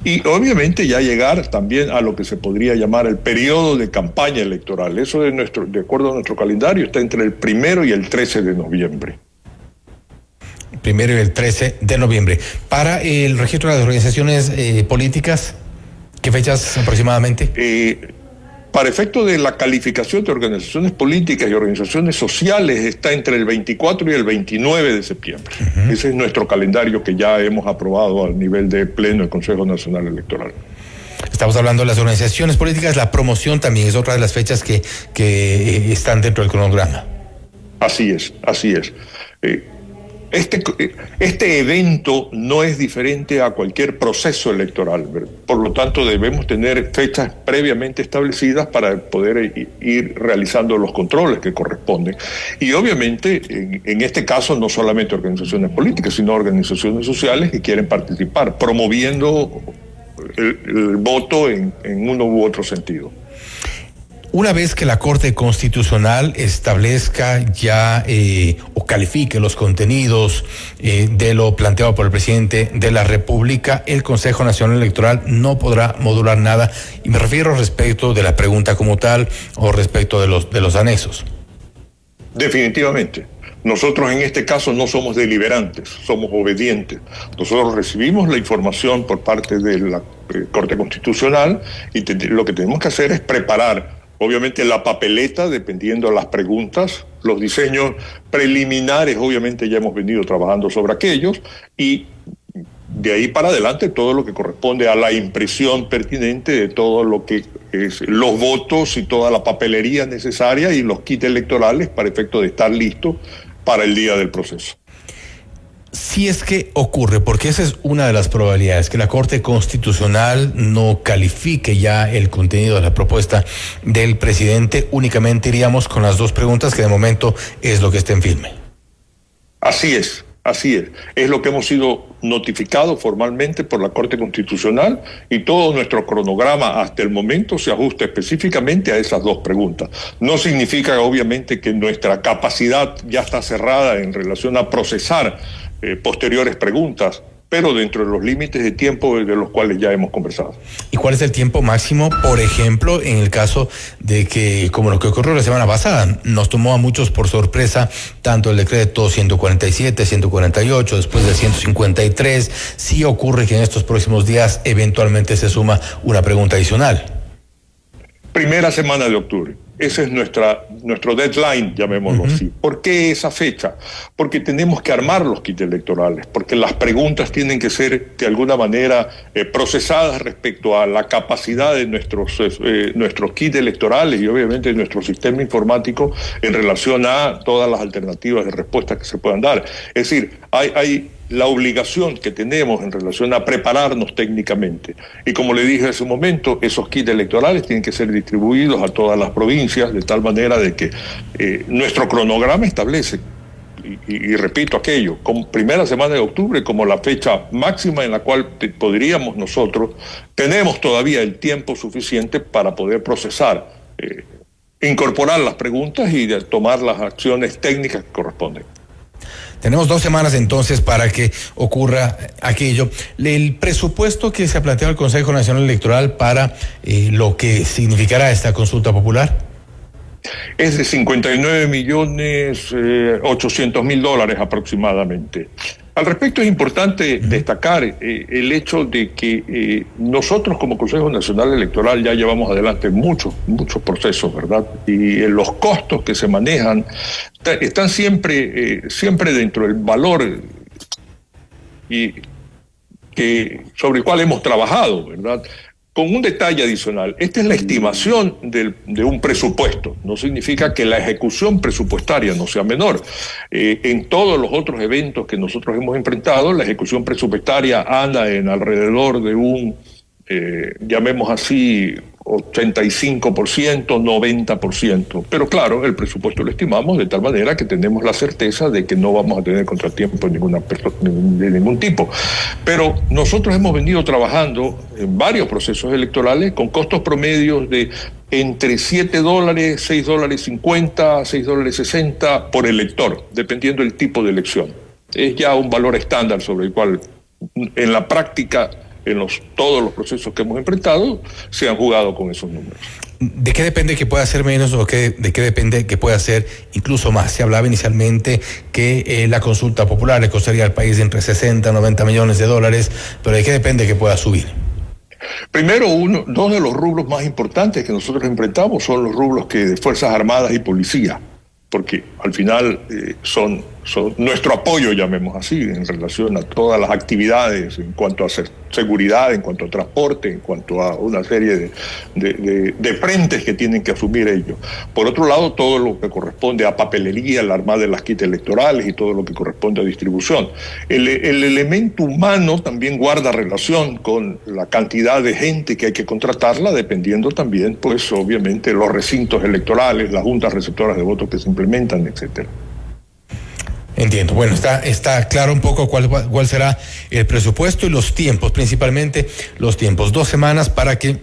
Y obviamente ya llegar también a lo que se podría llamar el periodo de campaña electoral. Eso de acuerdo a nuestro calendario está entre el 1 y el 13 de noviembre. 1 y el 13 de noviembre. Para el registro de las organizaciones políticas, ¿qué fechas aproximadamente? Para efecto de la calificación de organizaciones políticas y organizaciones sociales está entre el 24 y el 29 de septiembre. Uh-huh. Ese es nuestro calendario que ya hemos aprobado a nivel de pleno del Consejo Nacional Electoral. Estamos hablando de las organizaciones políticas, la promoción también es otra de las fechas que están dentro del cronograma. Así es. Este evento no es diferente a cualquier proceso electoral, ¿verdad? Por lo tanto debemos tener fechas previamente establecidas para poder ir realizando los controles que corresponden. Y obviamente en este caso no solamente organizaciones políticas, sino organizaciones sociales que quieren participar, promoviendo el voto en uno u otro sentido. Una vez que la Corte Constitucional establezca ya o califique los contenidos de lo planteado por el presidente de la República, el Consejo Nacional Electoral no podrá modular nada, y me refiero respecto de la pregunta como tal o respecto de los anexos. Definitivamente. Nosotros en este caso no somos deliberantes, somos obedientes. Nosotros recibimos la información por parte de la Corte Constitucional y lo que tenemos que hacer es preparar obviamente la papeleta, dependiendo de las preguntas, los diseños preliminares, obviamente ya hemos venido trabajando sobre aquellos, y de ahí para adelante todo lo que corresponde a la impresión pertinente de todo lo que es los votos y toda la papelería necesaria y los kits electorales para efecto de estar listos para el día del proceso. Si es que ocurre, porque esa es una de las probabilidades, que la Corte Constitucional no califique ya el contenido de la propuesta del presidente, únicamente iríamos con las dos preguntas que de momento es lo que está en firme. Así es. Es lo que hemos sido notificados formalmente por la Corte Constitucional y todo nuestro cronograma hasta el momento se ajusta específicamente a esas dos preguntas. No significa obviamente que nuestra capacidad ya está cerrada en relación a procesar posteriores preguntas. pero dentro de los límites de tiempo de los cuales ya hemos conversado. ¿Y cuál es el tiempo máximo, por ejemplo, en el caso de que, como lo que ocurrió la semana pasada, nos tomó a muchos por sorpresa tanto el decreto 147, 148, después del 153, si ocurre que en estos próximos días eventualmente se suma una pregunta adicional? Primera semana de octubre. Ese es nuestro deadline, llamémoslo así. ¿Por qué esa fecha? Porque tenemos que armar los kits electorales, porque las preguntas tienen que ser de alguna manera procesadas respecto a la capacidad de nuestros kits electorales y obviamente de nuestro sistema informático en relación a todas las alternativas de respuesta que se puedan dar. Es decir, hay la obligación que tenemos en relación a prepararnos técnicamente. Y como le dije hace un momento, esos kits electorales tienen que ser distribuidos a todas las provincias, de tal manera de que nuestro cronograma establece, y repito aquello, como primera semana de octubre como la fecha máxima en la cual podríamos nosotros, tenemos todavía el tiempo suficiente para poder procesar, incorporar las preguntas y tomar las acciones técnicas que corresponden. Tenemos 2 semanas entonces para que ocurra aquello. El presupuesto que se ha planteado el Consejo Nacional Electoral para lo que significará esta consulta popular es de $59.800.000 aproximadamente. Al respecto es importante destacar el hecho de que nosotros como Consejo Nacional Electoral ya llevamos adelante muchos procesos, ¿verdad? Y los costos que se manejan están siempre dentro del valor sobre el cual hemos trabajado, ¿verdad? Con un detalle adicional, esta es la estimación de un presupuesto, no significa que la ejecución presupuestaria no sea menor. En todos los otros eventos que nosotros hemos enfrentado, la ejecución presupuestaria anda en alrededor de un, llamemos así, 85%, 90%. Pero claro, el presupuesto lo estimamos de tal manera que tenemos la certeza de que no vamos a tener contratiempo de ningún tipo. Pero nosotros hemos venido trabajando en varios procesos electorales con costos promedios de entre $7, $6.50, $6.60 por elector, dependiendo del tipo de elección. Es ya un valor estándar sobre el cual en la práctica todos los procesos que hemos enfrentado se han jugado con esos números. ¿De qué depende que pueda ser menos o de qué depende que pueda ser incluso más? Se hablaba inicialmente que la consulta popular le costaría al país entre 60 y 90 millones de dólares, pero ¿de qué depende que pueda subir? Primero, dos de los rubros más importantes que nosotros enfrentamos son los rubros de Fuerzas Armadas y Policía, porque al final son nuestro apoyo, llamemos así, en relación a todas las actividades en cuanto a seguridad, en cuanto a transporte, en cuanto a una serie de frentes que tienen que asumir ellos. Por otro lado, todo lo que corresponde a papelería, el armado de las kits electorales y todo lo que corresponde a distribución. El elemento humano también guarda relación con la cantidad de gente que hay que contratarla, dependiendo también, pues obviamente, los recintos electorales, las juntas receptoras de votos que se implementan, etcétera. Entiendo. Bueno, está claro un poco cuál será el presupuesto y los tiempos, principalmente los tiempos. 2 semanas para que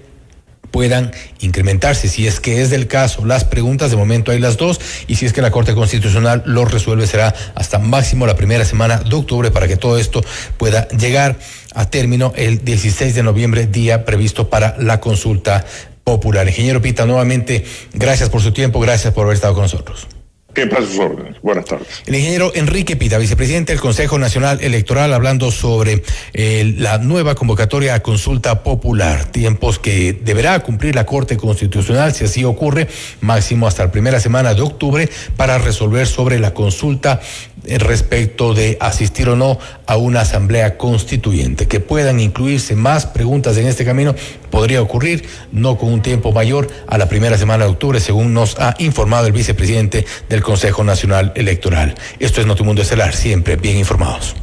puedan incrementarse, si es que es del caso, las preguntas. De momento hay las 2, y si es que la Corte Constitucional lo resuelve, será hasta máximo la primera semana de octubre para que todo esto pueda llegar a término el 16 de noviembre, día previsto para la consulta popular. Ingeniero Pita, nuevamente, gracias por su tiempo, gracias por haber estado con nosotros. Siempre a sus órdenes. Buenas tardes. El ingeniero Enrique Pita, vicepresidente del Consejo Nacional Electoral, hablando sobre la nueva convocatoria a consulta popular, tiempos que deberá cumplir la Corte Constitucional, si así ocurre, máximo hasta la primera semana de octubre, para resolver sobre la consulta respecto de asistir o no a una asamblea constituyente. Que puedan incluirse más preguntas en este camino podría ocurrir, no con un tiempo mayor a la primera semana de octubre, según nos ha informado el vicepresidente del Consejo Nacional Electoral. Esto es Notimundo Estelar, siempre bien informados.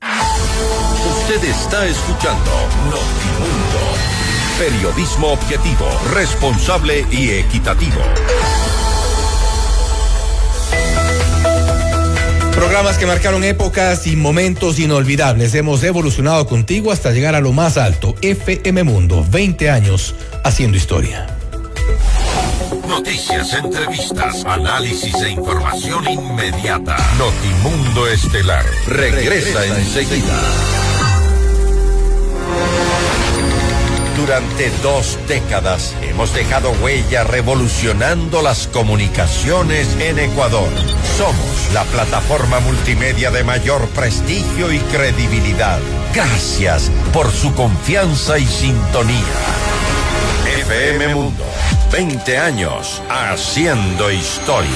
Usted está escuchando Notimundo. Periodismo objetivo, responsable y equitativo. Programas que marcaron épocas y momentos inolvidables. Hemos evolucionado contigo hasta llegar a lo más alto. FM Mundo, 20 años haciendo historia. Noticias, entrevistas, análisis e información inmediata. Notimundo Estelar regresa enseguida. Durante 2 décadas hemos dejado huella revolucionando las comunicaciones en Ecuador. Somos la plataforma multimedia de mayor prestigio y credibilidad. Gracias por su confianza y sintonía. FM Mundo, 20 años haciendo historia.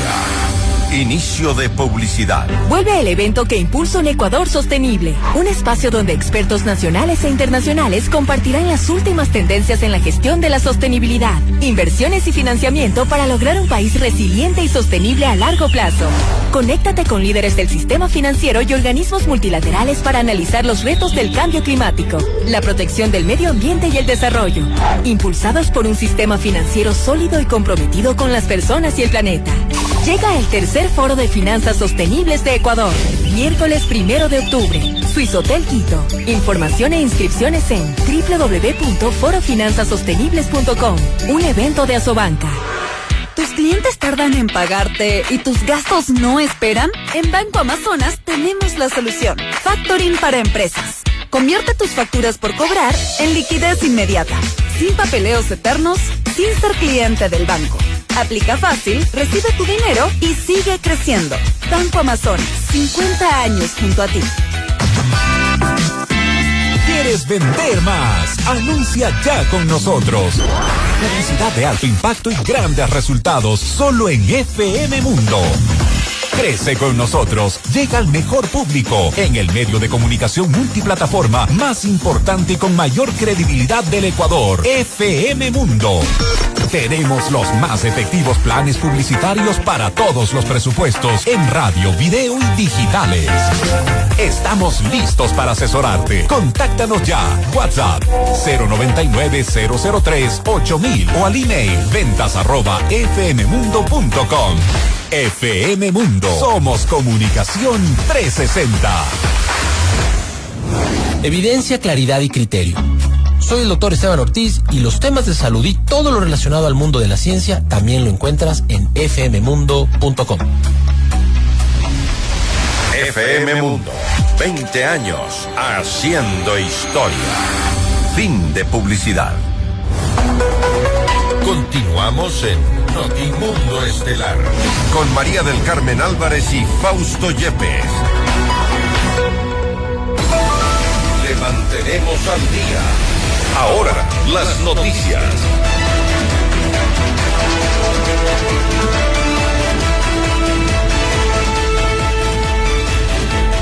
Inicio de publicidad. Vuelve el evento que impulsa un Ecuador sostenible. Un espacio donde expertos nacionales e internacionales compartirán las últimas tendencias en la gestión de la sostenibilidad, inversiones y financiamiento para lograr un país resiliente y sostenible a largo plazo. Conéctate con líderes del sistema financiero y organismos multilaterales para analizar los retos del cambio climático, la protección del medio ambiente y el desarrollo, impulsados por un sistema financiero sólido y comprometido con las personas y el planeta. Llega el tercer Foro de Finanzas Sostenibles de Ecuador, miércoles 1 de octubre, Swiss Hotel Quito. Información e inscripciones en www.forofinanzasostenibles.com, un evento de Asobanca. ¿Tus clientes tardan en pagarte y tus gastos no esperan? En Banco Amazonas tenemos la solución. Factoring para empresas. Convierte tus facturas por cobrar en liquidez inmediata, sin papeleos eternos, sin ser cliente del banco. Aplica fácil, recibe tu dinero y sigue creciendo. Banco Amazonas, 50 años junto a ti. ¿Quieres vender más? Anuncia ya con nosotros. Publicidad de alto impacto y grandes resultados solo en FM Mundo. Crece con nosotros, llega al mejor público en el medio de comunicación multiplataforma más importante y con mayor credibilidad del Ecuador, FM Mundo. Tenemos los más efectivos planes publicitarios para todos los presupuestos en radio, video y digitales. Estamos listos para asesorarte. Contáctanos ya. WhatsApp 099-003-8000 o al email ventas@fmmundo.com. FM Mundo. Somos Comunicación 360. Evidencia, claridad y criterio. Soy el doctor Esteban Ortiz y los temas de salud y todo lo relacionado al mundo de la ciencia también lo encuentras en fmmundo.com. FM Mundo, 20 años haciendo historia. Fin de publicidad. Continuamos en Notimundo Estelar con María del Carmen Álvarez y Fausto Yepes. Le mantenemos al día. Ahora, las noticias.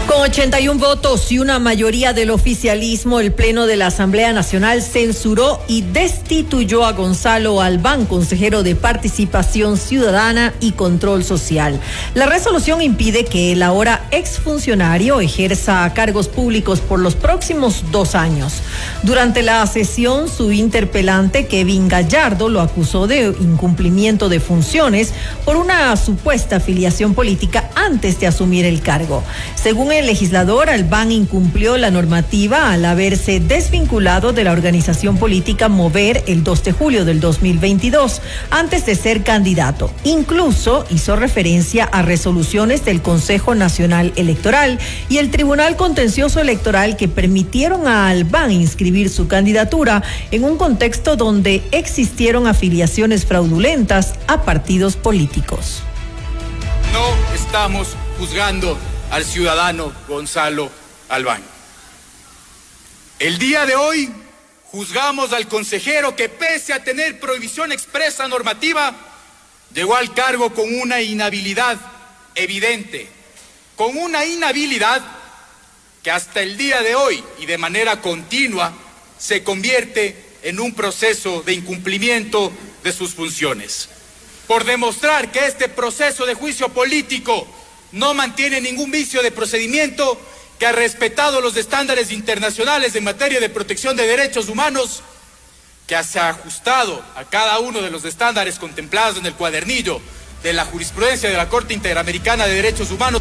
Con 81 votos y una mayoría del oficialismo, el Pleno de la Asamblea Nacional censuró y destituyó a Gonzalo Albán, consejero de Participación Ciudadana y Control Social. La resolución impide que el ahora exfuncionario ejerza cargos públicos por los próximos 2 años. Durante la sesión, su interpelante, Kevin Gallardo, lo acusó de incumplimiento de funciones por una supuesta afiliación política antes de asumir el cargo. Según el legislador, Albán incumplió la normativa al haberse desvinculado de la organización política Mover el 2 de julio del 2022, antes de ser candidato. Incluso hizo referencia a resoluciones del Consejo Nacional Electoral y el Tribunal Contencioso Electoral que permitieron a Albán inscribir su candidatura en un contexto donde existieron afiliaciones fraudulentas a partidos políticos. No estamos juzgando al ciudadano Gonzalo Albán. El día de hoy juzgamos al consejero que, pese a tener prohibición expresa normativa, llegó al cargo con una inhabilidad evidente, con una inhabilidad que hasta el día de hoy y de manera continua se convierte en un proceso de incumplimiento de sus funciones. Por demostrar que este proceso de juicio político no mantiene ningún vicio de procedimiento, que ha respetado los estándares internacionales en materia de protección de derechos humanos, que se ha ajustado a cada uno de los estándares contemplados en el cuadernillo de la jurisprudencia de la Corte Interamericana de Derechos Humanos.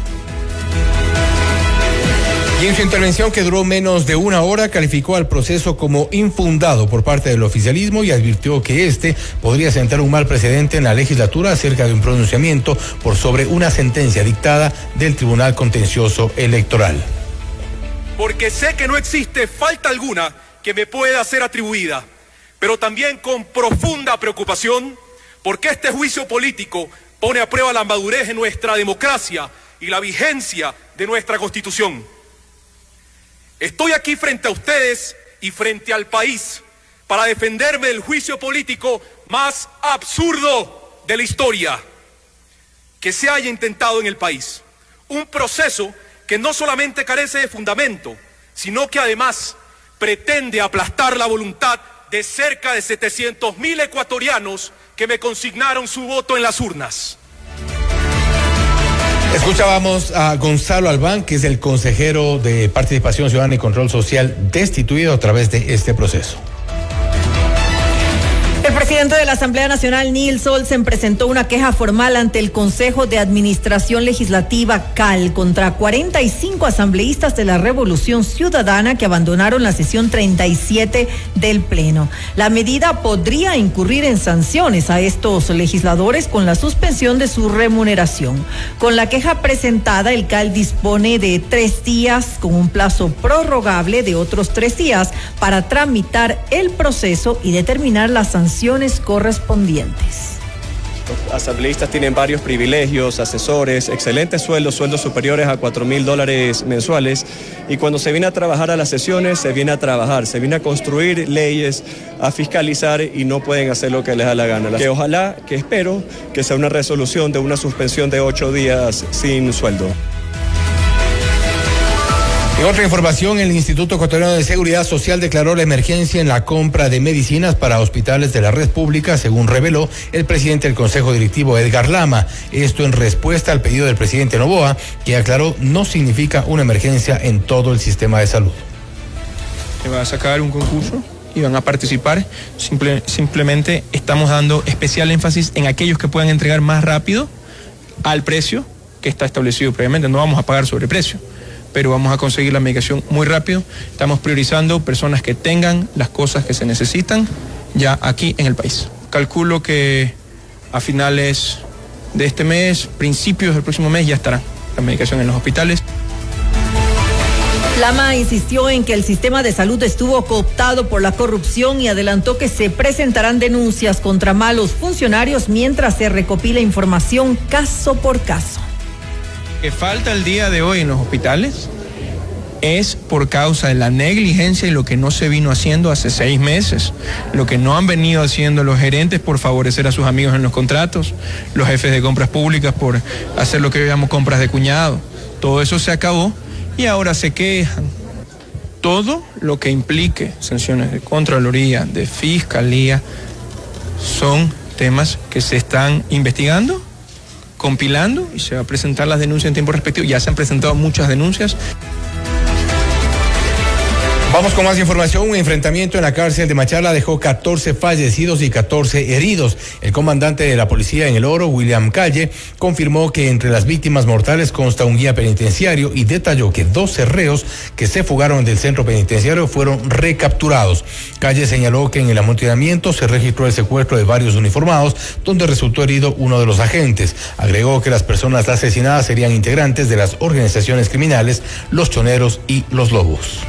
Y en su intervención, que duró menos de una hora, calificó al proceso como infundado por parte del oficialismo y advirtió que este podría sentar un mal precedente en la legislatura acerca de un pronunciamiento por sobre una sentencia dictada del Tribunal Contencioso Electoral. Porque sé que no existe falta alguna que me pueda ser atribuida, pero también con profunda preocupación, porque este juicio político pone a prueba la madurez de nuestra democracia y la vigencia de nuestra Constitución. Estoy aquí frente a ustedes y frente al país para defenderme del juicio político más absurdo de la historia que se haya intentado en el país. Un proceso que no solamente carece de fundamento, sino que además pretende aplastar la voluntad de cerca de 700,000 ecuatorianos que me consignaron su voto en las urnas. Escuchábamos a Gonzalo Albán, que es el consejero de Participación Ciudadana y Control Social, destituido a través de este proceso. El presidente de la Asamblea Nacional, Nils Olsen, presentó una queja formal ante el Consejo de Administración Legislativa CAL contra 45 asambleístas de la Revolución Ciudadana que abandonaron la sesión 37 del Pleno. La medida podría incurrir en sanciones a estos legisladores con la suspensión de su remuneración. Con la queja presentada, el CAL dispone de 3 días con un plazo prorrogable de otros 3 días para tramitar el proceso y determinar las sanciones correspondientes. Los asambleístas tienen varios privilegios, asesores, excelentes sueldos superiores a $4,000 mensuales, y cuando se viene a trabajar a las sesiones, se viene a trabajar, se viene a construir leyes, a fiscalizar, y no pueden hacer lo que les da la gana. Que ojalá, que espero, que sea una resolución de una suspensión de 8 días sin sueldo. En otra información, el Instituto Ecuatoriano de Seguridad Social declaró la emergencia en la compra de medicinas para hospitales de la red pública, según reveló el presidente del Consejo Directivo, Edgar Lama. Esto en respuesta al pedido del presidente Noboa, que aclaró no significa una emergencia en todo el sistema de salud. Se va a sacar un concurso y van a participar. Simplemente estamos dando especial énfasis en aquellos que puedan entregar más rápido al precio que está establecido previamente. No vamos a pagar sobreprecio, pero vamos a conseguir la medicación muy rápido. Estamos priorizando personas que tengan las cosas que se necesitan ya aquí en el país. Calculo que a finales de este mes, principios del próximo mes, ya estará la medicación en los hospitales. Lama insistió en que el sistema de salud estuvo cooptado por la corrupción y adelantó que se presentarán denuncias contra malos funcionarios mientras se recopila información caso por caso. Que falta el día de hoy en los hospitales es por causa de la negligencia y lo que no se vino haciendo hace 6 meses, lo que no han venido haciendo los gerentes por favorecer a sus amigos en los contratos, los jefes de compras públicas por hacer lo que yo llamo compras de cuñado. Todo eso se acabó y ahora se quejan. Todo lo que implique sanciones de Contraloría, de Fiscalía, son temas que se están investigando, compilando, y se va a presentar las denuncias en tiempo respectivo. Ya se han presentado muchas denuncias. Vamos con más información. Un enfrentamiento en la cárcel de Machala dejó 14 fallecidos y 14 heridos. El comandante de la policía en El Oro, William Calle, confirmó que entre las víctimas mortales consta un guía penitenciario y detalló que 12 reos que se fugaron del centro penitenciario fueron recapturados. Calle señaló que en el amotinamiento se registró el secuestro de varios uniformados, donde resultó herido uno de los agentes. Agregó que las personas asesinadas serían integrantes de las organizaciones criminales, los Choneros y los Lobos.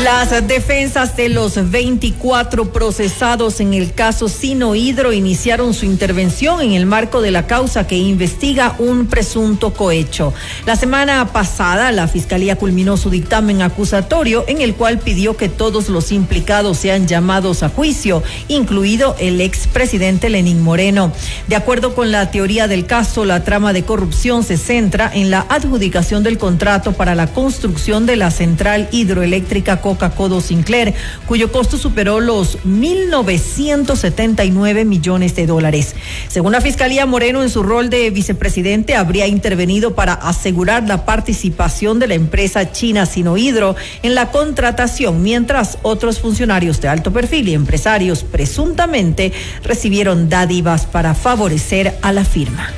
Las defensas de los 24 procesados en el caso Sinohydro iniciaron su intervención en el marco de la causa que investiga un presunto cohecho. La semana pasada, la Fiscalía culminó su dictamen acusatorio en el cual pidió que todos los implicados sean llamados a juicio, incluido el expresidente Lenín Moreno. De acuerdo con la teoría del caso, la trama de corrupción se centra en la adjudicación del contrato para la construcción de la central hidroeléctrica Coca-Codo Sinclair, cuyo costo superó los 1.979 millones de dólares. Según la Fiscalía, Moreno, en su rol de vicepresidente, habría intervenido para asegurar la participación de la empresa china Sinohydro en la contratación, mientras otros funcionarios de alto perfil y empresarios presuntamente recibieron dádivas para favorecer a la firma.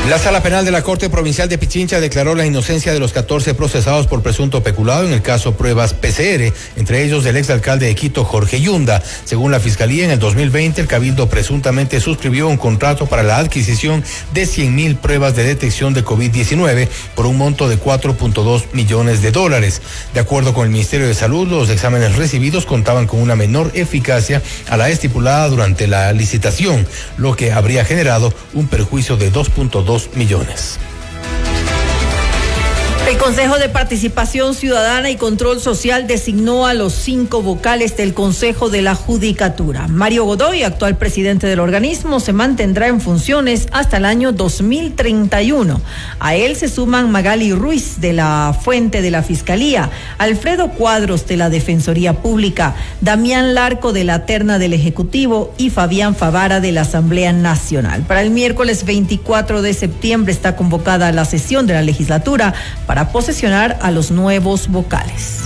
La Sala Penal de la Corte Provincial de Pichincha declaró la inocencia de los 14 procesados por presunto peculado en el caso Pruebas PCR, entre ellos del exalcalde de Quito, Jorge Yunda. Según la Fiscalía, en el 2020 el Cabildo presuntamente suscribió un contrato para la adquisición de 100.000 pruebas de detección de COVID-19 por un monto de $4.2 millones. De acuerdo con el Ministerio de Salud, los exámenes recibidos contaban con una menor eficacia a la estipulada durante la licitación, lo que habría generado un perjuicio de 2.2 millones. El Consejo de Participación Ciudadana y Control Social designó a los 5 vocales del Consejo de la Judicatura. Mario Godoy, actual presidente del organismo, se mantendrá en funciones hasta el año 2031. A él se suman Magali Ruiz de la Fuente de la Fiscalía, Alfredo Cuadros de la Defensoría Pública, Damián Larco de la Terna del Ejecutivo y Fabián Favara de la Asamblea Nacional. Para el miércoles 24 de septiembre está convocada la sesión de la legislatura para posesionar a los nuevos vocales.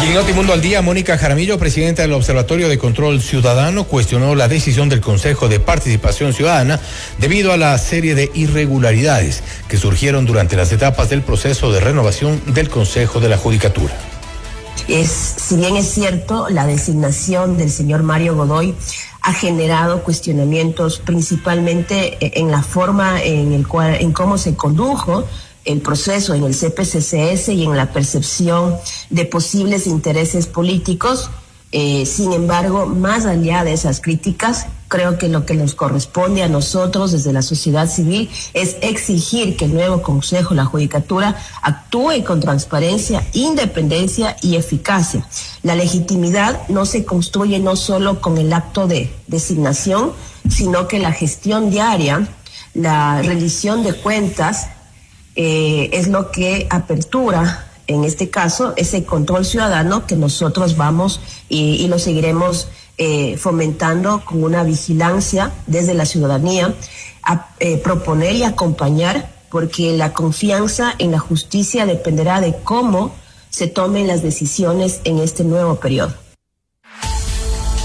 Y en Notimundo al Día, Mónica Jaramillo, presidenta del Observatorio de Control Ciudadano, cuestionó la decisión del Consejo de Participación Ciudadana debido a la serie de irregularidades que surgieron durante las etapas del proceso de renovación del Consejo de la Judicatura. Si bien es cierto, la designación del señor Mario Godoy ha generado cuestionamientos principalmente en la forma en cómo se condujo el proceso en el CPCCS y en la percepción de posibles intereses políticos. Sin embargo, más allá de esas críticas, creo que lo que nos corresponde a nosotros desde la sociedad civil es exigir que el nuevo Consejo, la Judicatura, actúe con transparencia, independencia y eficacia. La legitimidad no se construye no solo con el acto de designación, sino que la gestión diaria, la rendición de cuentas, es lo que apertura, en este caso, ese control ciudadano que nosotros vamos y lo seguiremos fomentando con una vigilancia desde la ciudadanía, a proponer y acompañar, porque la confianza en la justicia dependerá de cómo se tomen las decisiones en este nuevo periodo.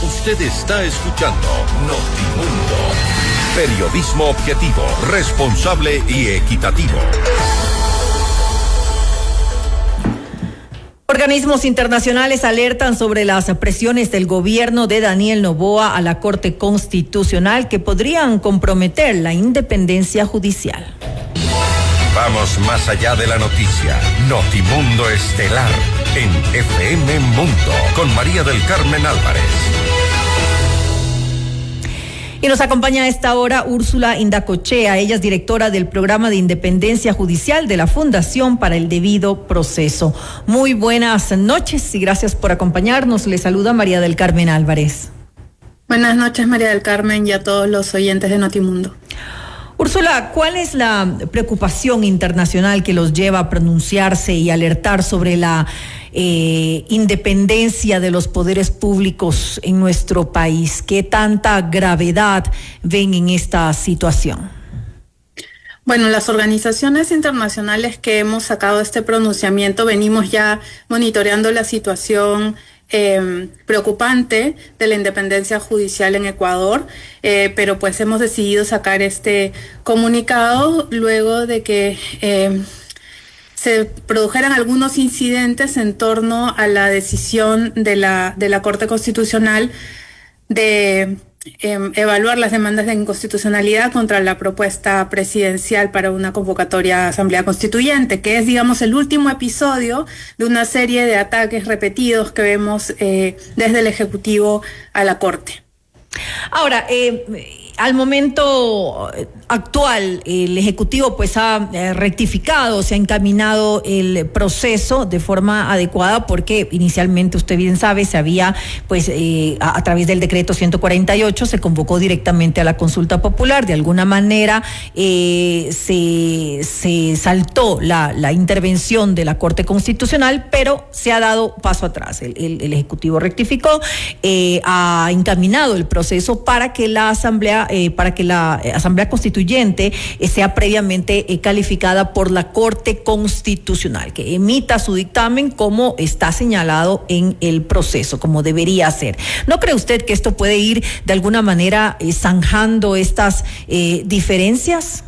Usted está escuchando Notimundo. Periodismo objetivo, responsable y equitativo. Organismos internacionales alertan sobre las presiones del gobierno de Daniel Noboa a la Corte Constitucional que podrían comprometer la independencia judicial. Vamos más allá de la noticia. Notimundo Estelar en FM Mundo con María del Carmen Álvarez. Y nos acompaña a esta hora Úrsula Indacochea. Ella es directora del Programa de Independencia Judicial de la Fundación para el Debido Proceso. Muy buenas noches y gracias por acompañarnos. Le saluda María del Carmen Álvarez. Buenas noches, María del Carmen, y a todos los oyentes de Notimundo. Úrsula, ¿cuál es la preocupación internacional que los lleva a pronunciarse y alertar sobre la independencia de los poderes públicos en nuestro país? ¿Qué tanta gravedad ven en esta situación? Bueno, las organizaciones internacionales que hemos sacado este pronunciamiento venimos ya monitoreando la situación preocupante de la independencia judicial en Ecuador, pero pues hemos decidido sacar este comunicado luego de que se produjeran algunos incidentes en torno a la decisión de la Corte Constitucional de evaluar las demandas de inconstitucionalidad contra la propuesta presidencial para una convocatoria a Asamblea Constituyente, que es, digamos, el último episodio de una serie de ataques repetidos que vemos desde el Ejecutivo a la Corte. Ahora, al momento actual, el Ejecutivo pues ha rectificado, se ha encaminado el proceso de forma adecuada, porque inicialmente, usted bien sabe, se había pues a través del decreto 148 se convocó directamente a la consulta popular. De alguna manera se saltó la intervención de la Corte Constitucional, pero se ha dado paso atrás. El Ejecutivo rectificó, ha encaminado el proceso para que la Asamblea Constituyente sea previamente calificada por la Corte Constitucional, que emita su dictamen como está señalado en el proceso, como debería ser. ¿No cree usted que esto puede ir de alguna manera zanjando estas diferencias?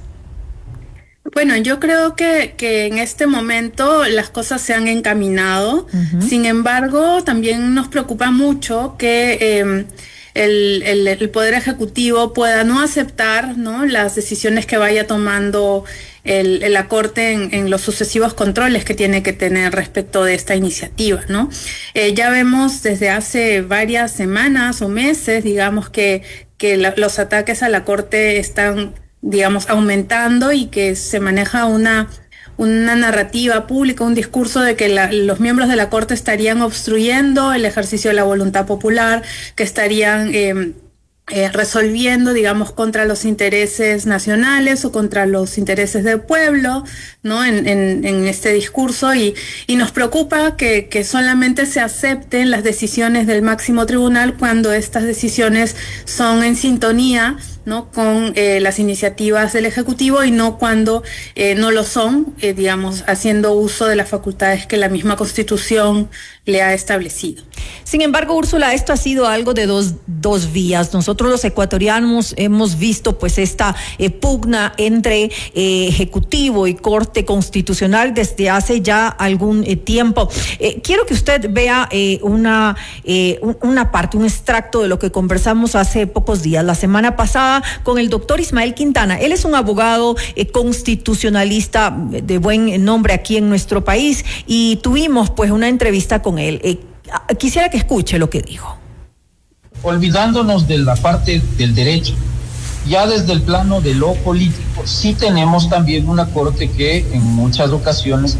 Bueno, yo creo que en este momento las cosas se han encaminado. Sin embargo, también nos preocupa mucho que el Poder Ejecutivo pueda no aceptar, ¿no?, las decisiones que vaya tomando la Corte en los sucesivos controles que tiene que tener respecto de esta iniciativa, ¿no? Ya vemos desde hace varias semanas o meses, digamos, que los ataques a la Corte están, digamos, aumentando y que se maneja una narrativa pública, un discurso de que los miembros de la Corte estarían obstruyendo el ejercicio de la voluntad popular, que estarían resolviendo, digamos, contra los intereses nacionales o contra los intereses del pueblo, ¿no?, en este discurso, y nos preocupa que solamente se acepten las decisiones del máximo tribunal cuando estas decisiones son en sintonía, ¿no?, con las iniciativas del Ejecutivo, y no cuando no lo son, digamos, haciendo uso de las facultades que la misma Constitución le ha establecido. Sin embargo, Úrsula, esto ha sido algo de dos vías. Nosotros los ecuatorianos hemos visto pues esta pugna entre Ejecutivo y Corte Constitucional desde hace ya algún tiempo. Quiero que usted vea una parte, un extracto de lo que conversamos hace pocos días, la semana pasada, con el doctor Ismael Quintana. Él es un abogado constitucionalista de buen nombre aquí en nuestro país, y tuvimos pues una entrevista con él. Quisiera que escuche lo que dijo. Olvidándonos de la parte del derecho, ya desde el plano de lo político, sí tenemos también una Corte que en muchas ocasiones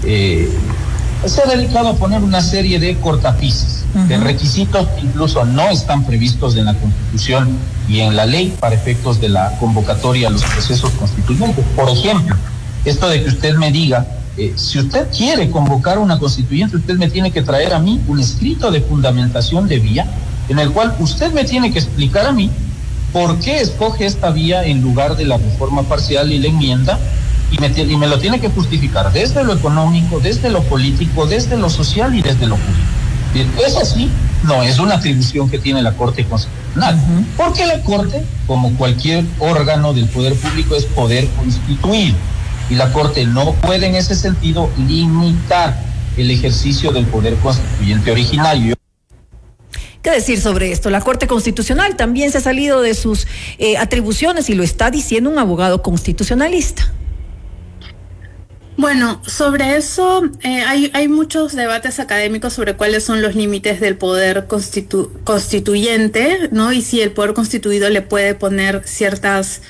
se ha dedicado a poner una serie de cortapisas, de requisitos que incluso no están previstos en la Constitución y en la ley para efectos de la convocatoria a los procesos constituyentes. Por ejemplo, esto de que usted me diga, si usted quiere convocar una constituyente, usted me tiene que traer a mí un escrito de fundamentación de vía, en el cual usted me tiene que explicar a mí por qué escoge esta vía en lugar de la reforma parcial y la enmienda, y me lo tiene que justificar desde lo económico, desde lo político, desde lo social y desde lo jurídico. Eso sí, no es una atribución que tiene la Corte Constitucional, porque la Corte, como cualquier órgano del poder público, es poder constituir, y la Corte no puede en ese sentido limitar el ejercicio del poder constituyente originario. ¿Qué decir sobre esto? La Corte Constitucional también se ha salido de sus atribuciones, y lo está diciendo un abogado constitucionalista. Bueno, sobre eso hay muchos debates académicos sobre cuáles son los límites del poder constituyente, ¿no? Y si el poder constituido le puede poner ciertas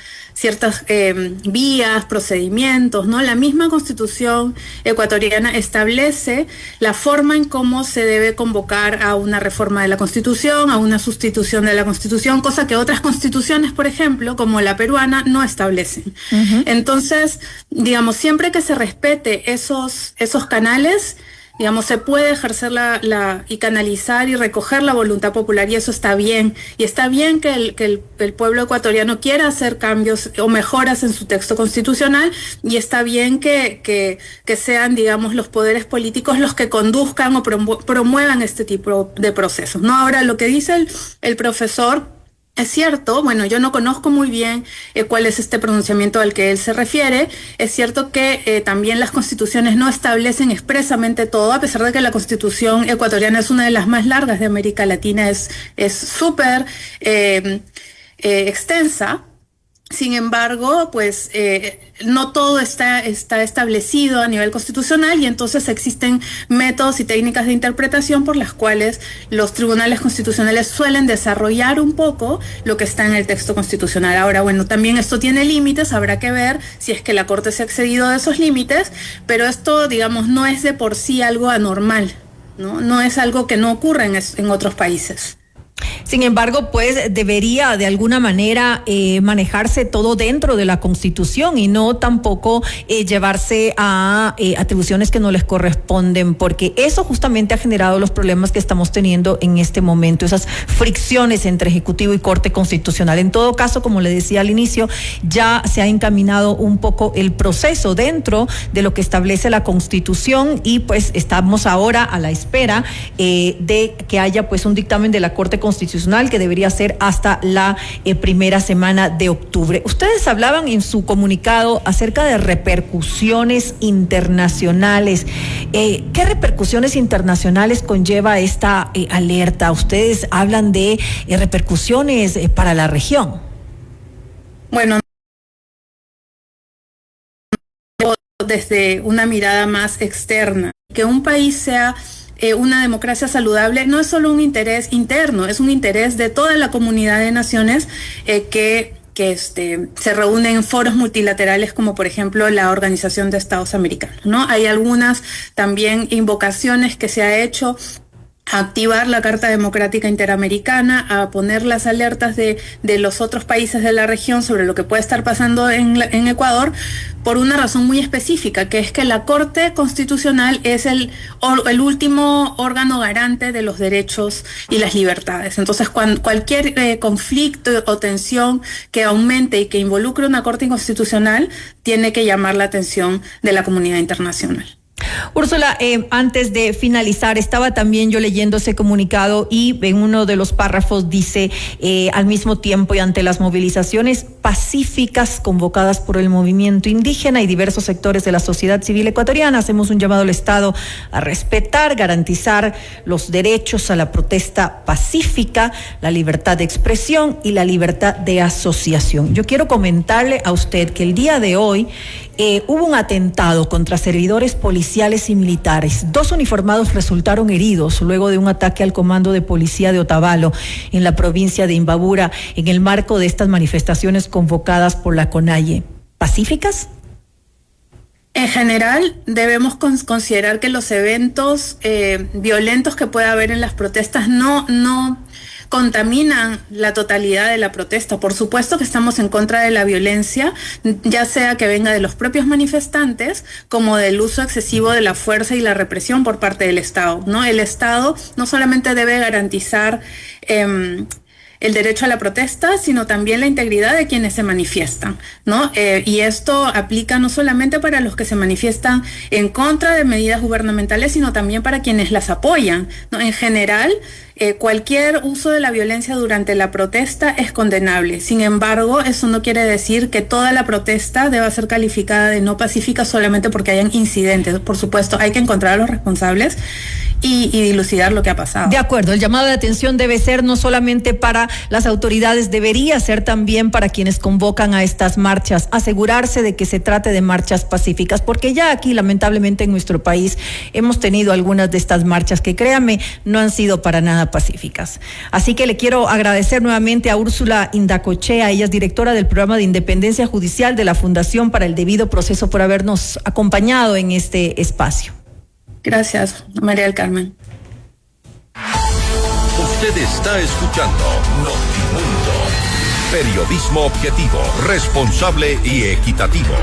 vías, procedimientos, ¿no? La misma Constitución ecuatoriana establece la forma en cómo se debe convocar a una reforma de la Constitución, a una sustitución de la Constitución, cosa que otras constituciones, por ejemplo, como la peruana, no establecen. Entonces, digamos, siempre que se respete esos canales, digamos, se puede ejercer y canalizar y recoger la voluntad popular, y eso está bien. Y está bien que el pueblo ecuatoriano quiera hacer cambios o mejoras en su texto constitucional, y está bien que sean, digamos, los poderes políticos los que conduzcan o promuevan este tipo de procesos, ¿no? Ahora, lo que dice el profesor es cierto. Bueno, yo no conozco muy bien cuál es este pronunciamiento al que él se refiere. Es cierto que también las constituciones no establecen expresamente todo, a pesar de que la Constitución ecuatoriana es una de las más largas de América Latina, es súper extensa. Sin embargo, pues no todo está establecido a nivel constitucional, y entonces existen métodos y técnicas de interpretación por las cuales los tribunales constitucionales suelen desarrollar un poco lo que está en el texto constitucional. Ahora, bueno, también esto tiene límites, habrá que ver si es que la Corte se ha excedido de esos límites, pero esto, digamos, no es de por sí algo anormal, ¿no? No es algo que no ocurra en otros países. Sin embargo, pues debería de alguna manera manejarse todo dentro de la Constitución, y no tampoco llevarse a atribuciones que no les corresponden, porque eso justamente ha generado los problemas que estamos teniendo en este momento, esas fricciones entre Ejecutivo y Corte Constitucional. En todo caso, como le decía al inicio, ya se ha encaminado un poco el proceso dentro de lo que establece la Constitución, y pues estamos ahora a la espera de que haya pues un dictamen de la Corte Constitucional Constitucional, que debería ser hasta la primera semana de octubre. Ustedes hablaban en su comunicado acerca de repercusiones internacionales. ¿Qué repercusiones internacionales conlleva esta alerta? Ustedes hablan de repercusiones para la región. Bueno, desde una mirada más externa, que un país sea una democracia saludable no es solo un interés interno, es un interés de toda la comunidad de naciones que se reúnen en foros multilaterales como por ejemplo la Organización de Estados Americanos, ¿no? Hay algunas también invocaciones que se ha hecho a activar la Carta Democrática Interamericana, a poner las alertas de los otros países de la región sobre lo que puede estar pasando en Ecuador, por una razón muy específica, que es que la Corte Constitucional es el último órgano garante de los derechos y las libertades. Entonces, cualquier conflicto o tensión que aumente y que involucre una Corte Constitucional tiene que llamar la atención de la comunidad internacional. Úrsula, antes de finalizar, estaba también yo leyendo ese comunicado y en uno de los párrafos dice, al mismo tiempo y ante las movilizaciones pacíficas convocadas por el movimiento indígena y diversos sectores de la sociedad civil ecuatoriana, hacemos un llamado al Estado a respetar, garantizar los derechos a la protesta pacífica, la libertad de expresión y la libertad de asociación. Yo quiero comentarle a usted que el día de hoy hubo un atentado contra servidores policiales y militares. 2 uniformados resultaron heridos luego de un ataque al comando de policía de Otavalo en la provincia de Imbabura en el marco de estas manifestaciones convocadas por la CONAIE. ¿Pacíficas? En general, debemos considerar que los eventos violentos que pueda haber en las protestas no contaminan la totalidad de la protesta. Por supuesto que estamos en contra de la violencia, ya sea que venga de los propios manifestantes como del uso excesivo de la fuerza y la represión por parte del Estado, ¿no? El Estado no solamente debe garantizar el derecho a la protesta, sino también la integridad de quienes se manifiestan, ¿no? Y esto aplica no solamente para los que se manifiestan en contra de medidas gubernamentales, sino también para quienes las apoyan, ¿no? En general, cualquier uso de la violencia durante la protesta es condenable. Sin embargo, eso no quiere decir que toda la protesta deba ser calificada de no pacífica solamente porque hayan incidentes. Por supuesto, hay que encontrar a los responsables y dilucidar lo que ha pasado. De acuerdo, el llamado de atención debe ser no solamente para las autoridades, debería ser también para quienes convocan a estas marchas, asegurarse de que se trate de marchas pacíficas, porque ya aquí lamentablemente en nuestro país hemos tenido algunas de estas marchas que, créame, no han sido para nada pacíficas. Así que le quiero agradecer nuevamente a Úrsula Indacochea, ella es directora del programa de Independencia Judicial de la Fundación para el Debido Proceso, por habernos acompañado en este espacio. Gracias, María del Carmen. Usted está escuchando Notimundo. Periodismo objetivo, responsable y equitativo.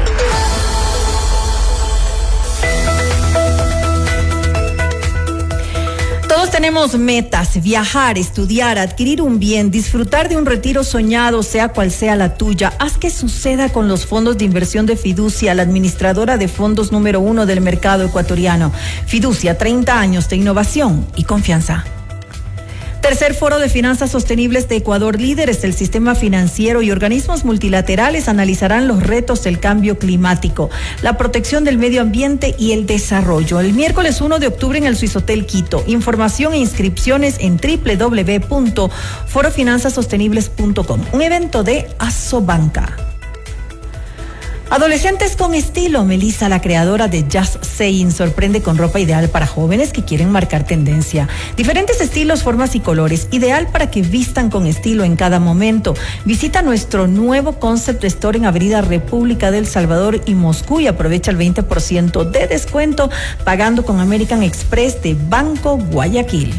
Todos tenemos metas: viajar, estudiar, adquirir un bien, disfrutar de un retiro soñado, sea cual sea la tuya. Haz que suceda con los fondos de inversión de Fiducia, la administradora de fondos número 1 del mercado ecuatoriano. Fiducia, 30 años de innovación y confianza. Tercer Foro de Finanzas Sostenibles de Ecuador. Líderes del sistema financiero y organismos multilaterales analizarán los retos del cambio climático, la protección del medio ambiente y el desarrollo. El miércoles 1 de octubre en el Swissotel Quito. Información e inscripciones en www.forofinanzasostenibles.com. Un evento de Asobanca. Adolescentes con estilo. Melissa, la creadora de Just Saying, sorprende con ropa ideal para jóvenes que quieren marcar tendencia. Diferentes estilos, formas y colores, ideal para que vistan con estilo en cada momento. Visita nuestro nuevo Concept Store en Avenida República del Salvador y Moscú y aprovecha el 20% de descuento pagando con American Express de Banco Guayaquil.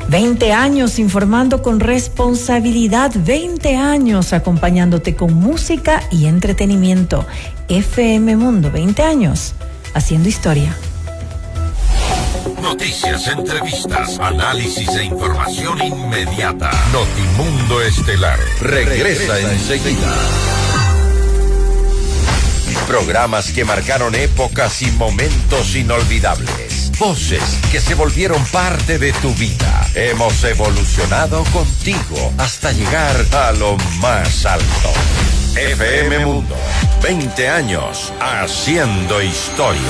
20 años informando con responsabilidad, 20 años acompañándote con música y entretenimiento. FM Mundo, 20 años haciendo historia. Noticias, entrevistas, análisis e información inmediata. Notimundo Estelar regresa enseguida. Programas que marcaron épocas y momentos inolvidables. Voces que se volvieron parte de tu vida. Hemos evolucionado contigo hasta llegar a lo más alto. FM Mundo, 20 años haciendo historia.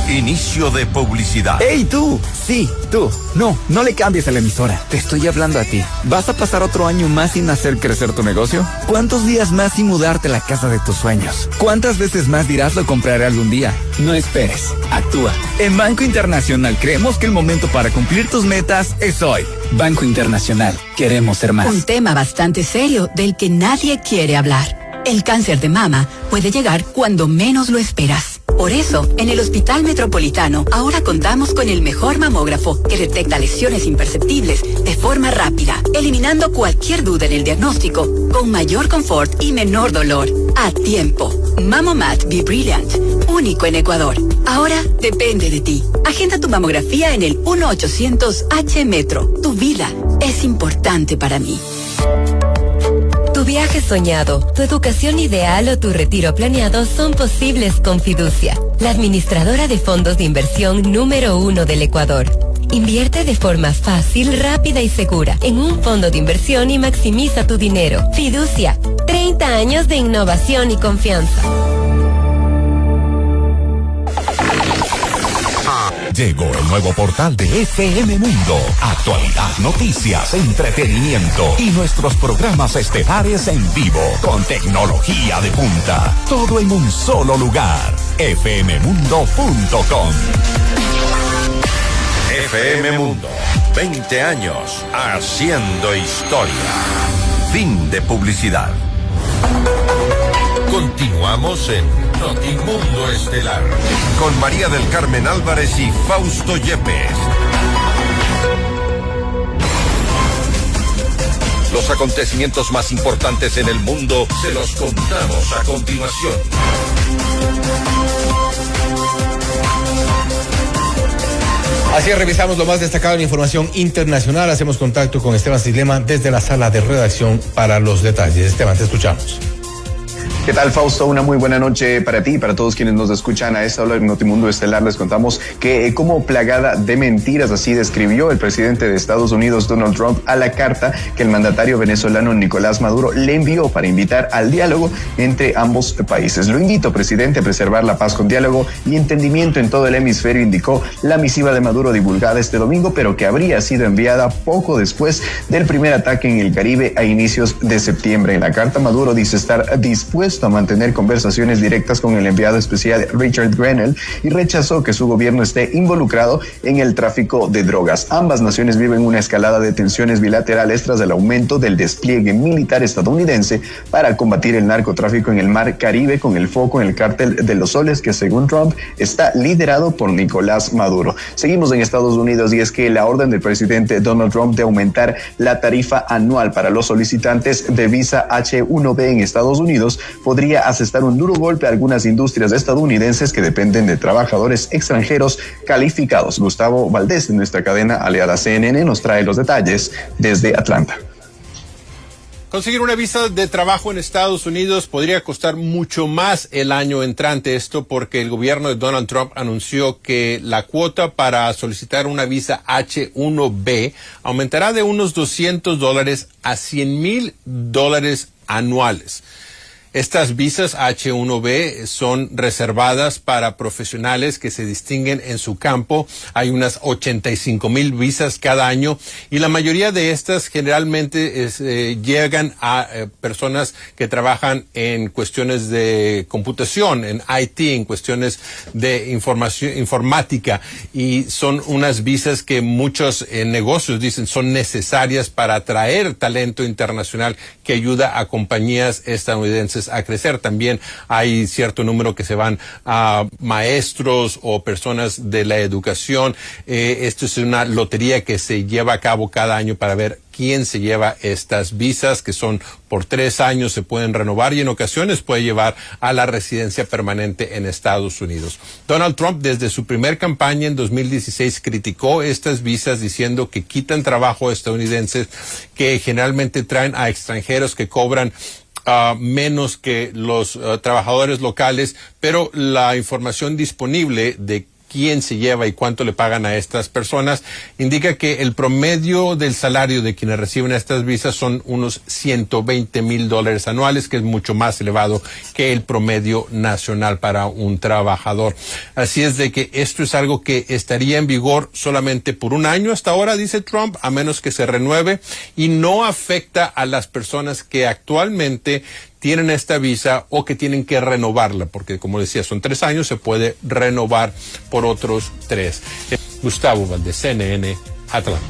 Inicio de publicidad. ¡Ey, tú! Sí, tú. No le cambies a la emisora. Te estoy hablando a ti. ¿Vas a pasar otro año más sin hacer crecer tu negocio? ¿Cuántos días más sin mudarte a la casa de tus sueños? ¿Cuántas veces más dirás lo compraré algún día? No esperes. Actúa. En Banco Internacional creemos que el momento para cumplir tus metas es hoy. Banco Internacional. Queremos ser más. Un tema bastante serio del que nadie quiere hablar. El cáncer de mama puede llegar cuando menos lo esperas. Por eso, en el Hospital Metropolitano ahora contamos con el mejor mamógrafo que detecta lesiones imperceptibles de forma rápida, eliminando cualquier duda en el diagnóstico, con mayor confort y menor dolor. A tiempo. Mamomat Be Brilliant, único en Ecuador. Ahora depende de ti. Agenda tu mamografía en el 1-800-H-Metro. Tu vida es importante para mí. Tu viaje soñado, tu educación ideal o tu retiro planeado son posibles con Fiducia, la administradora de fondos de inversión número 1 del Ecuador. Invierte de forma fácil, rápida y segura en un fondo de inversión y maximiza tu dinero. Fiducia, 30 años de innovación y confianza. Llegó el nuevo portal de FM Mundo. Actualidad, noticias, entretenimiento y nuestros programas estelares en vivo con tecnología de punta. Todo en un solo lugar. fmmundo.com. FM Mundo, 20 años haciendo historia. Fin de publicidad. Continuamos en Notimundo Estelar con María del Carmen Álvarez y Fausto Yepes. Los acontecimientos más importantes en el mundo se los contamos a continuación. Así revisamos lo más destacado en información internacional. Hacemos contacto con Esteban Silema desde la sala de redacción para los detalles. Esteban, te escuchamos. ¿Qué tal, Fausto? Una muy buena noche para ti y para todos quienes nos escuchan a esta hora en Notimundo Estelar. Les contamos que como plagada de mentiras, así describió el presidente de Estados Unidos, Donald Trump, a la carta que el mandatario venezolano Nicolás Maduro le envió para invitar al diálogo entre ambos países. Lo invito, presidente, a preservar la paz con diálogo y entendimiento en todo el hemisferio, indicó la misiva de Maduro divulgada este domingo, pero que habría sido enviada poco después del primer ataque en el Caribe a inicios de septiembre. En la carta, Maduro dice estar dispuesto a mantener conversaciones directas con el enviado especial Richard Grenell y rechazó que su gobierno esté involucrado en el tráfico de drogas. Ambas naciones viven una escalada de tensiones bilaterales tras el aumento del despliegue militar estadounidense para combatir el narcotráfico en el mar Caribe, con el foco en el cártel de los Soles, que según Trump está liderado por Nicolás Maduro. Seguimos en Estados Unidos y es que la orden del presidente Donald Trump de aumentar la tarifa anual para los solicitantes de visa H-1B en Estados Unidos podría asestar un duro golpe a algunas industrias estadounidenses que dependen de trabajadores extranjeros calificados. Gustavo Valdés, de nuestra cadena aliada CNN, nos trae los detalles desde Atlanta. Conseguir una visa de trabajo en Estados Unidos podría costar mucho más el año entrante. Esto porque el gobierno de Donald Trump anunció que la cuota para solicitar una visa H-1B aumentará de unos $200 a $100,000 anuales. Estas visas H-1B son reservadas para profesionales que se distinguen en su campo. Hay unas 85,000 visas cada año y la mayoría de estas generalmente llegan a personas que trabajan en cuestiones de computación, en IT, en cuestiones de informática, y son unas visas que muchos negocios dicen son necesarias para atraer talento internacional que ayuda a compañías estadounidenses a crecer. También hay cierto número que se van a maestros o personas de la educación. Esto es una lotería que se lleva a cabo cada año para ver quién se lleva estas visas, que son por 3 años, se pueden renovar y en ocasiones puede llevar a la residencia permanente en Estados Unidos. Donald Trump, desde su primer campaña en 2016, criticó estas visas diciendo que quitan trabajo a estadounidenses, que generalmente traen a extranjeros que cobran menos que los trabajadores locales, pero la información disponible de quién se lleva y cuánto le pagan a estas personas, indica que el promedio del salario de quienes reciben estas visas son unos $120,000 anuales, que es mucho más elevado que el promedio nacional para un trabajador. Así es de que esto es algo que estaría en vigor solamente por un año hasta ahora, dice Trump, a menos que se renueve, y no afecta a las personas que actualmente tienen esta visa o que tienen que renovarla, porque como decía, son 3 años, se puede renovar por otros 3. Gustavo Valdés, CNN, Atlanta.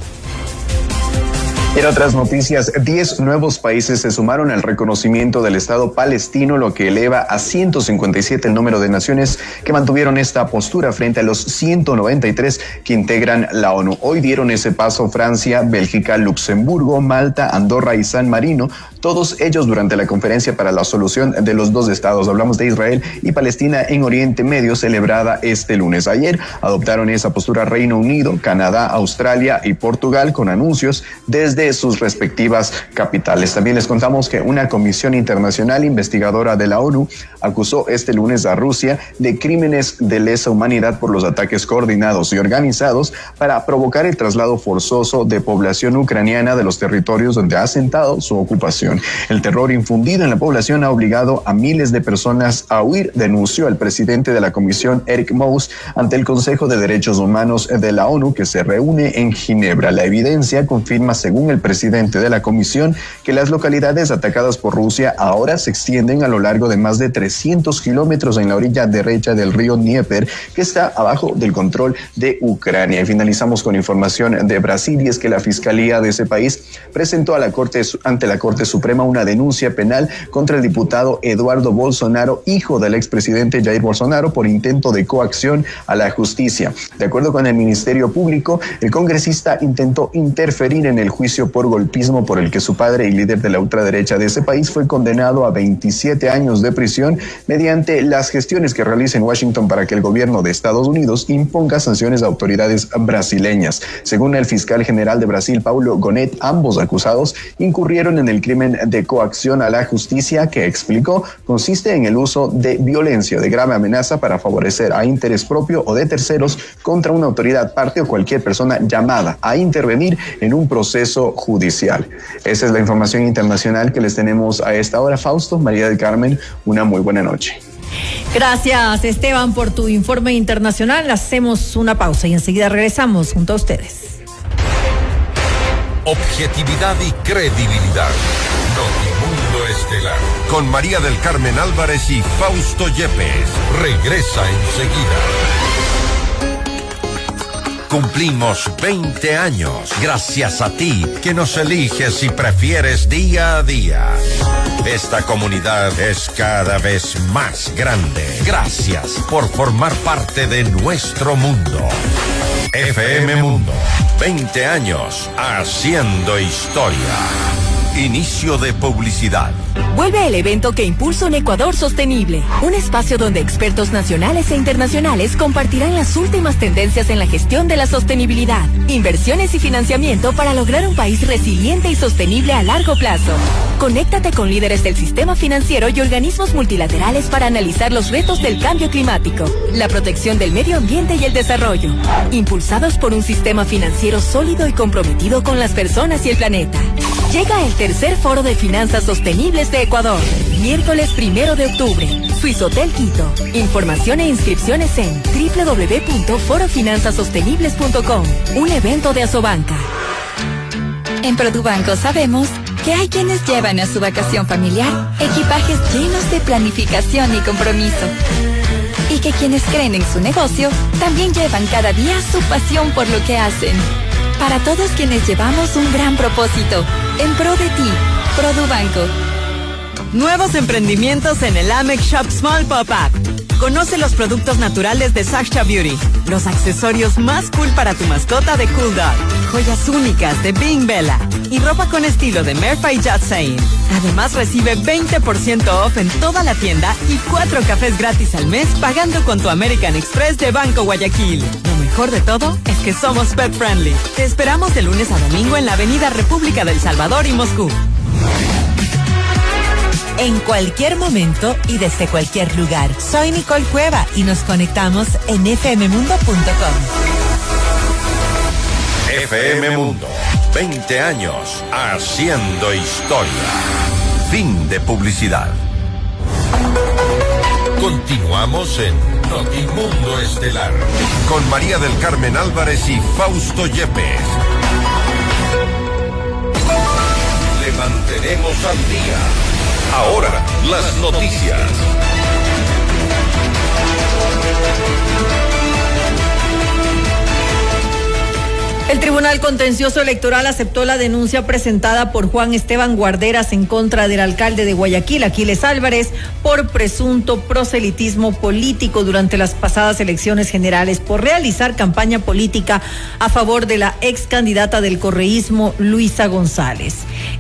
En otras noticias, 10 nuevos países se sumaron al reconocimiento del Estado palestino, lo que eleva a 157 el número de naciones que mantuvieron esta postura frente a los 193 que integran la ONU. Hoy dieron ese paso Francia, Bélgica, Luxemburgo, Malta, Andorra y San Marino, todos ellos durante la conferencia para la solución de los 2 estados. Hablamos de Israel y Palestina en Oriente Medio, celebrada este lunes. Ayer adoptaron esa postura Reino Unido, Canadá, Australia y Portugal, con anuncios desde sus respectivas capitales. También les contamos que una comisión internacional investigadora de la ONU acusó este lunes a Rusia de crímenes de lesa humanidad por los ataques coordinados y organizados para provocar el traslado forzoso de población ucraniana de los territorios donde ha asentado su ocupación. El terror infundido en la población ha obligado a miles de personas a huir, denunció el presidente de la comisión, Eric Mouse, ante el Consejo de Derechos Humanos de la ONU, que se reúne en Ginebra. La evidencia confirma, según el presidente de la comisión, que las localidades atacadas por Rusia ahora se extienden a lo largo de más de 300 kilómetros en la orilla derecha del río Dnieper, que está abajo del control de Ucrania. Y finalizamos con información de Brasil, y es que la fiscalía de ese país presentó ante la Corte Suprema una denuncia penal contra el diputado Eduardo Bolsonaro, hijo del expresidente Jair Bolsonaro, por intento de coacción a la justicia. De acuerdo con el Ministerio Público, el congresista intentó interferir en el juicio por golpismo por el que su padre y líder de la ultraderecha de ese país fue condenado a 27 años de prisión mediante las gestiones que realiza en Washington para que el gobierno de Estados Unidos imponga sanciones a autoridades brasileñas. Según el fiscal general de Brasil, Paulo Gonet, ambos acusados incurrieron en el crimen de coacción a la justicia, que explicó consiste en el uso de violencia o de grave amenaza para favorecer a interés propio o de terceros contra una autoridad, parte o cualquier persona llamada a intervenir en un proceso judicial. Esa es la información internacional que les tenemos a esta hora. Fausto, María del Carmen, una muy buena noche. Gracias, Esteban, por tu informe internacional. Hacemos una pausa y enseguida regresamos junto a ustedes. Objetividad y credibilidad. Notimundo Estelar. Con María del Carmen Álvarez y Fausto Yepes. Regresa enseguida. Cumplimos 20 años gracias a ti, que nos eliges y prefieres día a día. Esta comunidad es cada vez más grande. Gracias por formar parte de nuestro mundo. FM Mundo, 20 años haciendo historia. Inicio de publicidad. Vuelve el evento que impulsa un Ecuador sostenible, un espacio donde expertos nacionales e internacionales compartirán las últimas tendencias en la gestión de la sostenibilidad, inversiones y financiamiento para lograr un país resiliente y sostenible a largo plazo. Conéctate con líderes del sistema financiero y organismos multilaterales para analizar los retos del cambio climático, la protección del medio ambiente y el desarrollo, impulsados por un sistema financiero sólido y comprometido con las personas y el planeta. Llega el tercer Foro de Finanzas Sostenibles de Ecuador, miércoles 1 de octubre, Suizotel Quito. Información e inscripciones en www.forofinanzasostenibles.com, un evento de Asobanca. En Produbanco sabemos que hay quienes llevan a su vacación familiar equipajes llenos de planificación y compromiso. Y que quienes creen en su negocio también llevan cada día su pasión por lo que hacen. Para todos quienes llevamos un gran propósito, en pro de ti, Produbanco. Nuevos emprendimientos en el Amex Shop Small Pop-Up. Conoce los productos naturales de Sasha Beauty, los accesorios más cool para tu mascota de Cool Dog, joyas únicas de Bing Bella y ropa con estilo de Merfa y Jatsain. Además, recibe 20% off en toda la tienda y 4 cafés gratis al mes pagando con tu American Express de Banco Guayaquil. Lo mejor de todo es que somos pet friendly. Te esperamos de lunes a domingo en la avenida República del Salvador y Moscú. en cualquier momento y desde cualquier lugar. Soy Nicole Cueva y nos conectamos en fmmundo.com. FM Mundo, 20 años haciendo historia. Fin de publicidad. Continuamos en Notimundo Estelar con María del Carmen Álvarez y Fausto Yepes. Le mantenemos al día. Ahora, las noticias. El Tribunal Contencioso Electoral aceptó la denuncia presentada por Juan Esteban Guarderas en contra del alcalde de Guayaquil, Aquiles Álvarez, por presunto proselitismo político durante las pasadas elecciones generales por realizar campaña política a favor de la ex candidata del correísmo, Luisa González.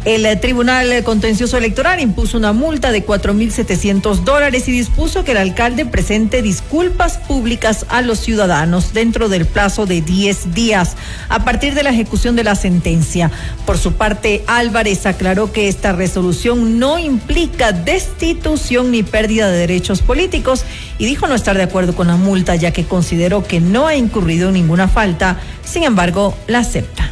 El Tribunal Contencioso Electoral impuso una multa de $4,700 y dispuso que el alcalde presente disculpas públicas a los ciudadanos dentro del plazo de 10 días. A partir de la ejecución de la sentencia. Por su parte, Álvarez aclaró que esta resolución no implica destitución ni pérdida de derechos políticos y dijo no estar de acuerdo con la multa, ya que consideró que no ha incurrido en ninguna falta. Sin embargo, la acepta.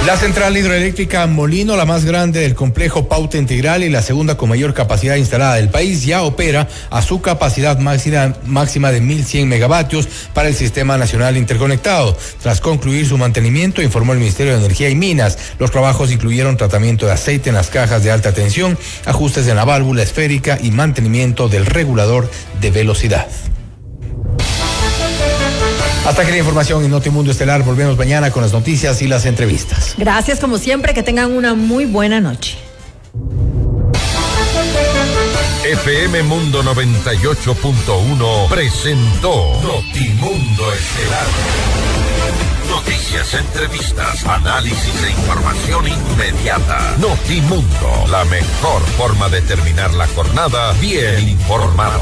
La central hidroeléctrica Molino, la más grande del complejo Pauta Integral y la segunda con mayor capacidad instalada del país, ya opera a su capacidad máxima de 1.100 megavatios para el Sistema Nacional Interconectado. Tras concluir su mantenimiento, informó el Ministerio de Energía y Minas. Los trabajos incluyeron tratamiento de aceite en las cajas de alta tensión, ajustes en la válvula esférica y mantenimiento del regulador de velocidad. Hasta aquí la información en Notimundo Estelar. Volvemos mañana con las noticias y las entrevistas. Gracias, como siempre, que tengan una muy buena noche. FM Mundo 98.1 presentó Notimundo Estelar. Noticias, entrevistas, análisis e información inmediata. Notimundo, la mejor forma de terminar la jornada bien informado.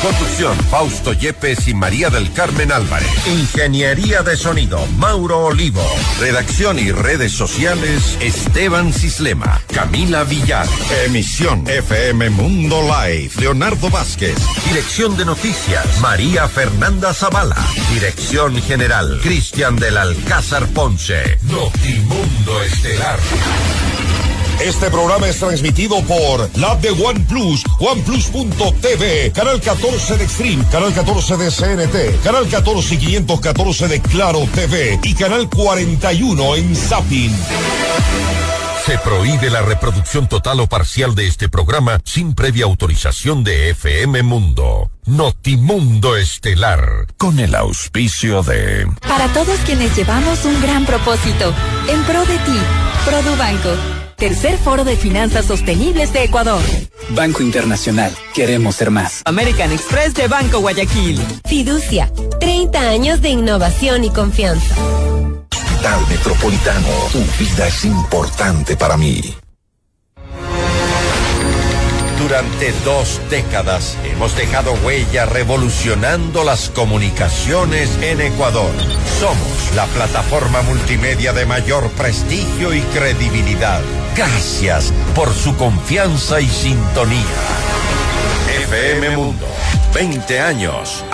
Conducción, Fausto Yepes y María del Carmen Álvarez. Ingeniería de sonido, Mauro Olivo. Redacción y redes sociales, Esteban Cislema, Camila Villar. Emisión, FM Mundo Live, Leonardo Vázquez. Dirección de noticias, María Fernanda Zavala. Dirección general, Cristian del Alcázar Ponce. Notimundo Estelar. Este programa es transmitido por la app de OnePlus, OnePlus.tv, Canal 14 de Extreme, Canal 14 de CNT, Canal 14 y 514 de Claro TV y Canal 41 en Zapping. Se prohíbe la reproducción total o parcial de este programa sin previa autorización de FM Mundo. Notimundo Estelar, con el auspicio de... Para todos quienes llevamos un gran propósito, en pro de ti, Produbanco. Tercer Foro de Finanzas Sostenibles de Ecuador. Banco Internacional, queremos ser más. American Express de Banco Guayaquil. Fiducia, 30 años de innovación y confianza. Hospital Metropolitano, tu vida es importante para mí. Durante 2 décadas hemos dejado huella revolucionando las comunicaciones en Ecuador. Somos la plataforma multimedia de mayor prestigio y credibilidad. Gracias por su confianza y sintonía. FM Mundo, 20 años